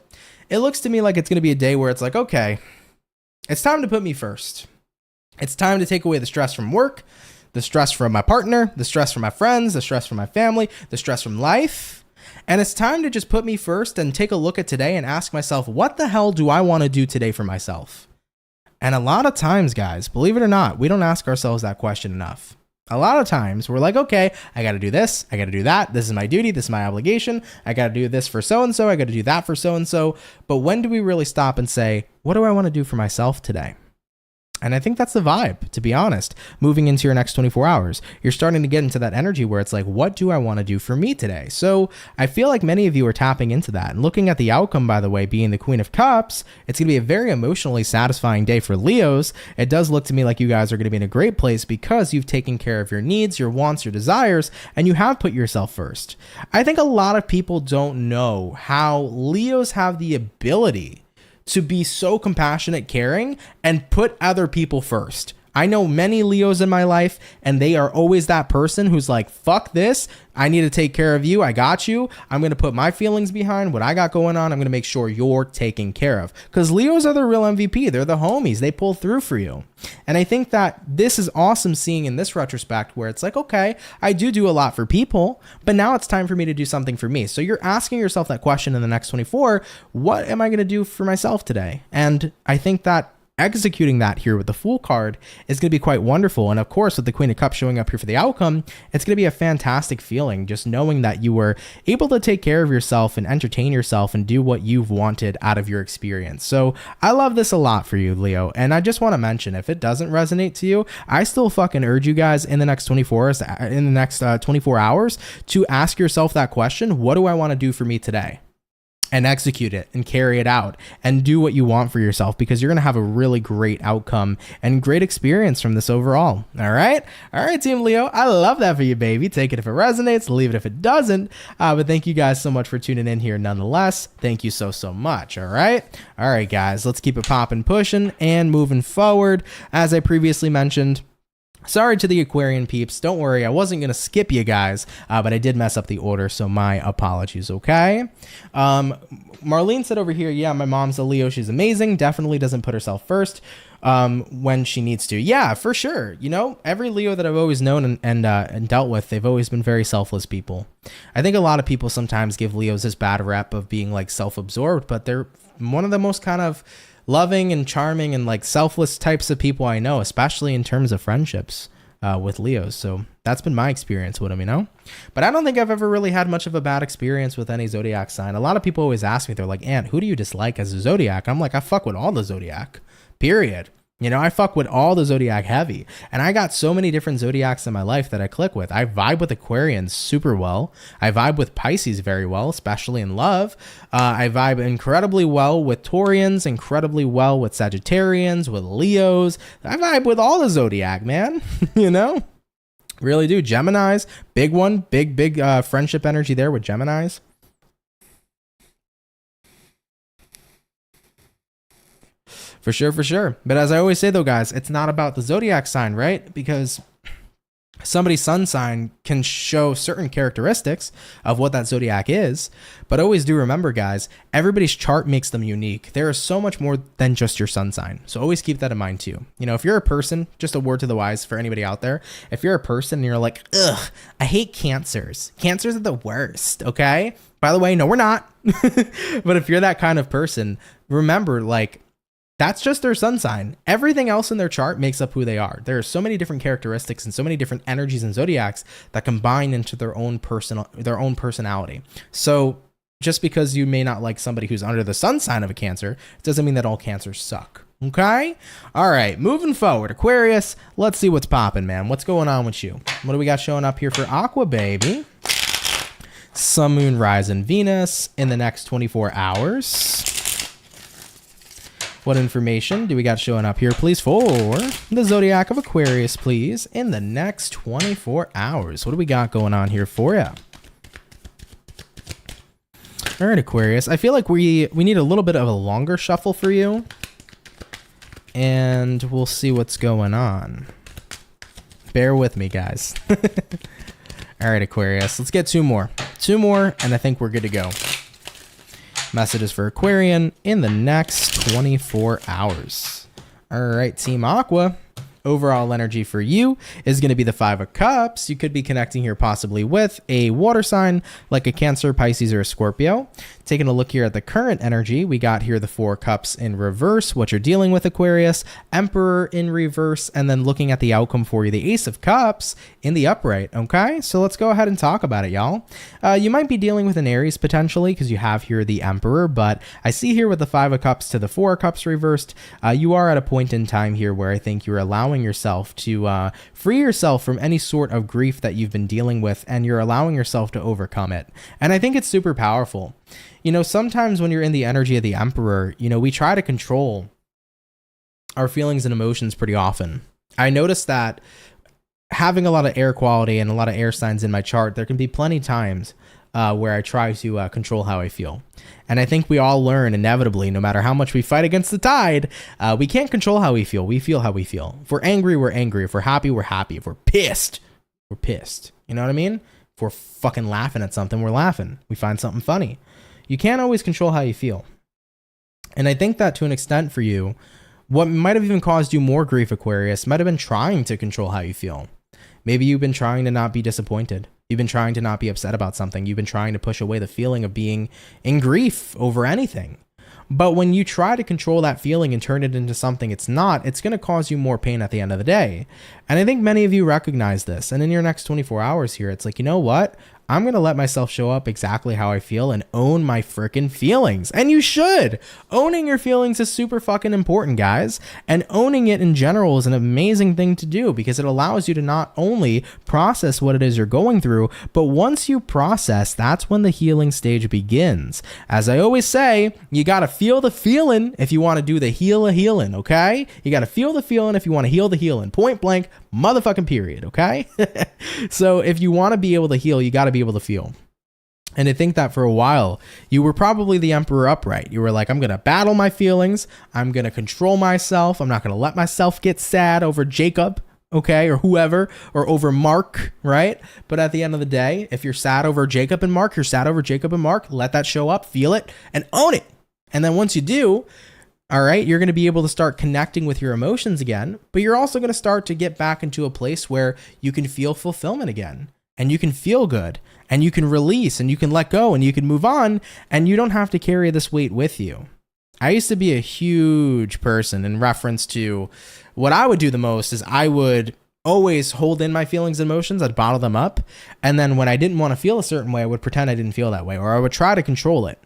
It looks to me like it's going to be a day where it's like, okay, it's time to put me first. It's time to take away the stress from work, the stress from my partner, the stress from my friends, the stress from my family, the stress from life. And it's time to just put me first and take a look at today and ask myself, what the hell do I want to do today for myself? And a lot of times, guys, believe it or not, we don't ask ourselves that question enough. A lot of times we're like, okay, I got to do this. I got to do that. This is my duty. This is my obligation. I got to do this for so-and-so. I got to do that for so-and-so. But when do we really stop and say, what do I want to do for myself today? And I think that's the vibe, to be honest. Moving into your next 24 hours, you're starting to get into that energy where it's like, what do I want to do for me today? So I feel like many of you are tapping into that. And looking at the outcome, by the way, being the Queen of Cups, it's going to be a very emotionally satisfying day for Leos. It does look to me like you guys are going to be in a great place because you've taken care of your needs, your wants, your desires, and you have put yourself first. I think a lot of people don't know how Leos have the ability to be so compassionate, caring, and put other people first. I know many Leos in my life, and they are always that person who's like, fuck this. I need to take care of you. I got you. I'm going to put my feelings behind what I got going on. I'm going to make sure you're taken care of. Because Leos are the real MVP. They're the homies. They pull through for you. And I think that this is awesome seeing in this retrospect where it's like, okay, I do a lot for people, but now it's time for me to do something for me. So you're asking yourself that question in the next 24, what am I going to do for myself today? And I think that executing that here with the Fool card is going to be quite wonderful. And of course, with the Queen of Cups showing up here for the outcome, it's going to be a fantastic feeling just knowing that you were able to take care of yourself and entertain yourself and do what you've wanted out of your experience. So I love this a lot for you, Leo. And I just want to mention, if it doesn't resonate to you, I still fucking urge you guys in the next 24 hours to ask yourself that question. What do I want to do for me today? And execute it and carry it out and do what you want for yourself, because you're going to have a really great outcome and great experience from this overall. All right. Team Leo. I love that for you, baby. Take it if it resonates, leave it if it doesn't. But thank you guys so much for tuning in here. Nonetheless, thank you so much. All right, guys, let's keep it popping, pushing and moving forward. As I previously mentioned, sorry to the Aquarian peeps. Don't worry, I wasn't going to skip you guys, but I did mess up the order, so my apologies, okay? Marlene said over here, yeah, my mom's a Leo. She's amazing. Definitely doesn't put herself first when she needs to. Yeah, for sure. You know, every Leo that I've always known and dealt with, they've always been very selfless people. I think a lot of people sometimes give Leos this bad rep of being like self-absorbed, but they're one of the most kind of loving and charming and like selfless types of people I know, especially in terms of friendships with Leos. So that's been my experience with them, you know? But I don't think I've ever really had much of a bad experience with any zodiac sign. A lot of people always ask me, they're like, Ant, who do you dislike as a zodiac? I'm like, I fuck with all the zodiac, period. You know, I fuck with all the zodiac heavy. And I got so many different zodiacs in my life that I click with. I vibe with Aquarians super well. I vibe with Pisces very well, especially in love. I vibe incredibly well with Taurians, incredibly well with Sagittarians, with Leos. I vibe with all the zodiac, man. You know? Really do. Geminis, big one. Big friendship energy there with Geminis. For sure, for sure. But as I always say, though, guys, it's not about the zodiac sign, right? Because somebody's sun sign can show certain characteristics of what that zodiac is. But always do remember, guys, everybody's chart makes them unique. There is so much more than just your sun sign. So always keep that in mind, too. You know, if you're a person, just a word to the wise for anybody out there, if you're a person and you're like, ugh, I hate cancers. Cancers are the worst, okay? By the way, no, we're not. But if you're that kind of person, remember, like, that's just their sun sign. Everything else in their chart makes up who they are. There are so many different characteristics and so many different energies and zodiacs that combine into their own personality. So just because you may not like somebody who's under the sun sign of a Cancer, it doesn't mean that all Cancers suck. Okay? All right, moving forward. Aquarius, let's see what's popping, man. What's going on with you? What do we got showing up here for Aqua, baby? Sun, Moon, Rise, and Venus in the next 24 hours. What information do we got showing up here, please, for the Zodiac of Aquarius, please, in the next 24 hours? What do we got going on here for you? All right, Aquarius. I feel like we need a little bit of a longer shuffle for you, and we'll see what's going on. Bear with me, guys. All right, Aquarius. Let's get two more. Two more, and I think we're good to go. Messages for Aquarian in the next 24 hours. All right, Team Aqua. Overall energy for you is going to be the 5 of Cups. You could be connecting here possibly with a water sign like a Cancer, Pisces, or a Scorpio. Taking a look here at the current energy, we got here the 4 Cups in reverse, what you're dealing with, Aquarius, Emperor in reverse, and then looking at the outcome for you, the Ace of Cups in the upright, okay? So let's go ahead and talk about it, y'all. You might be dealing with an Aries potentially because you have here the Emperor, but I see here with the 5 of Cups to the 4 of Cups reversed, you are at a point in time here where I think you're allowing yourself to free yourself from any sort of grief that you've been dealing with, and you're allowing yourself to overcome it. And I think it's super powerful. You know, sometimes when you're in the energy of the Emperor, you know, we try to control our feelings and emotions pretty often. I noticed that having a lot of air quality and a lot of air signs in my chart, there can be plenty times where I try to control how I feel. And I think we all learn inevitably, no matter how much we fight against the tide, we can't control how we feel. We feel how we feel. If we're angry, we're angry. If we're happy, we're happy. If we're pissed, we're pissed. You know what I mean? If we're fucking laughing at something, we're laughing. We find something funny. You can't always control how you feel. And I think that to an extent for you, what might have even caused you more grief, Aquarius, might have been trying to control how you feel. Maybe you've been trying to not be disappointed. You've been trying to not be upset about something. You've been trying to push away the feeling of being in grief over anything. But when you try to control that feeling and turn it into something it's not, it's going to cause you more pain at the end of the day. And I think many of you recognize this. And in your next 24 hours here, it's like, you know what? I'm going to let myself show up exactly how I feel and own my freaking feelings. And you should. Owning your feelings is super fucking important, guys. And owning it in general is an amazing thing to do because it allows you to not only process what it is you're going through, but once you process, that's when the healing stage begins. As I always say, you got to feel the feeling if you want to do the healing, okay? You got to feel the feeling if you want to heal the healing. Point blank, motherfucking period, okay? So if you want to be able to heal, you got to be able to feel. And I think that for a while, you were probably the Emperor upright. You were like, I'm going to battle my feelings. I'm going to control myself. I'm not going to let myself get sad over Jacob, okay, or whoever, or over Mark, right? But at the end of the day, if you're sad over Jacob and Mark, you're sad over Jacob and Mark. Let that show up, feel it, and own it. And then once you do, all right, you're going to be able to start connecting with your emotions again, but you're also going to start to get back into a place where you can feel fulfillment again. And you can feel good, and you can release, and you can let go, and you can move on, and you don't have to carry this weight with you. I used to be a huge person in reference to what I would do the most is I would always hold in my feelings and emotions. I'd bottle them up. And then when I didn't want to feel a certain way, I would pretend I didn't feel that way, or I would try to control it.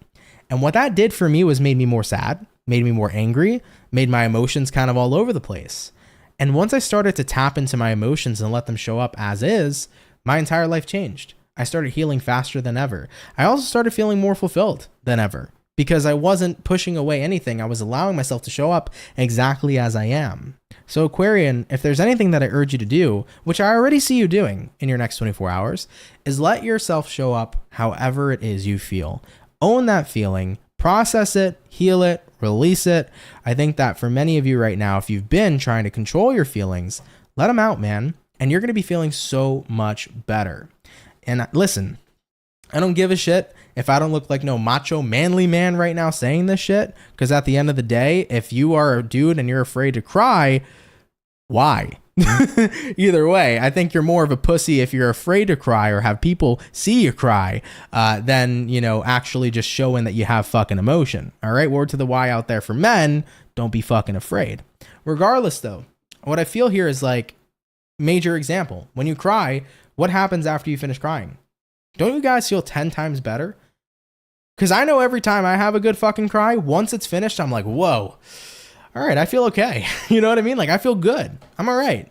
And what that did for me was made me more sad, made me more angry, made my emotions kind of all over the place. And once I started to tap into my emotions and let them show up as is, my entire life changed. I started healing faster than ever. I also started feeling more fulfilled than ever because I wasn't pushing away anything. I was allowing myself to show up exactly as I am. So Aquarian, if there's anything that I urge you to do, which I already see you doing in your next 24 hours, is let yourself show up however it is you feel. Own that feeling, process it, heal it, release it. I think that for many of you right now, if you've been trying to control your feelings, let them out, man. And you're going to be feeling so much better. And listen, I don't give a shit if I don't look like no macho manly man right now saying this shit, because at the end of the day, if you are a dude and you're afraid to cry, why? Either way, I think you're more of a pussy if you're afraid to cry or have people see you cry than, you know, actually just showing that you have fucking emotion. All right, word to the Y out there for men, don't be fucking afraid. Regardless though, what I feel here is like, major example, when you cry, what happens after you finish crying? Don't you guys feel 10 times better? Because I know every time I have a good fucking cry, once it's finished, I'm like, whoa, all right, I feel okay. You know what I mean? Like, I feel good. I'm all right.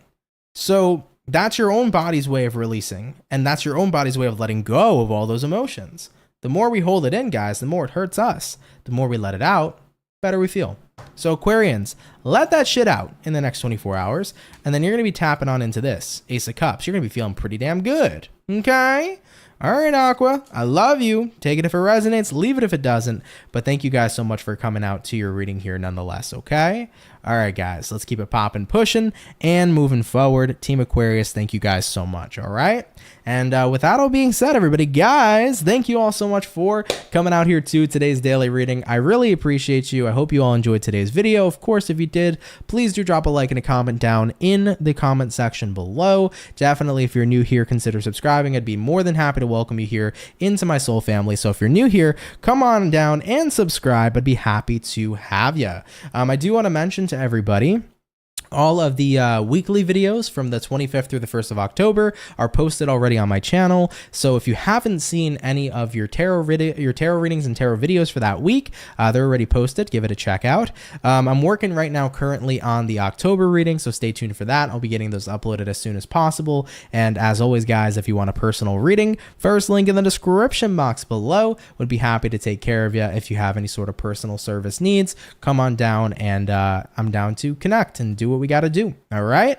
So that's your own body's way of releasing. And that's your own body's way of letting go of all those emotions. The more we hold it in, guys, the more it hurts us. The more we let it out, better we feel. So Aquarians, let that shit out in the next 24 hours. And then you're going to be tapping on into this Ace of Cups. You're going to be feeling pretty damn good. Okay? All right, Aqua, I love you. Take it if it resonates, leave it if it doesn't. But thank you guys so much for coming out to your reading here nonetheless, okay? All right, guys, let's keep it popping, pushing, and moving forward. Team Aquarius, thank you guys so much, all right? And with that all being said, everybody, guys, thank you all so much for coming out here to today's daily reading. I really appreciate you. I hope you all enjoyed today's video. Of course, if you did, please do drop a like and a comment down in the comment section below. Definitely, if you're new here, consider subscribing. I'd be more than happy to welcome you here into my soul family. So if you're new here, come on down and subscribe. I'd be happy to have you. I do want to mention to everybody, all of the weekly videos from the 25th through the 1st of October are posted already on my channel. So if you haven't seen any of your tarot readings and tarot videos for that week, they're already posted. Give it a check out. I'm working right now currently on the October reading, so stay tuned for that. I'll be getting those uploaded as soon as possible. And as always, guys, if you want a personal reading, first link in the description box below. Would be happy to take care of you. If you have any sort of personal service needs, come on down, and I'm down to connect and do what we got to do. All right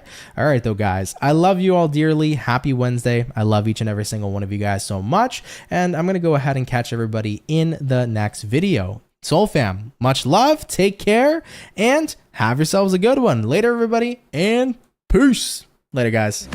though, guys, I love you all dearly. Happy Wednesday. I love each and every single one of you guys so much, and I'm gonna go ahead and catch everybody in the next video. Soul fam, much love, take care, and have yourselves a good one. Later, everybody, and peace. Later, guys.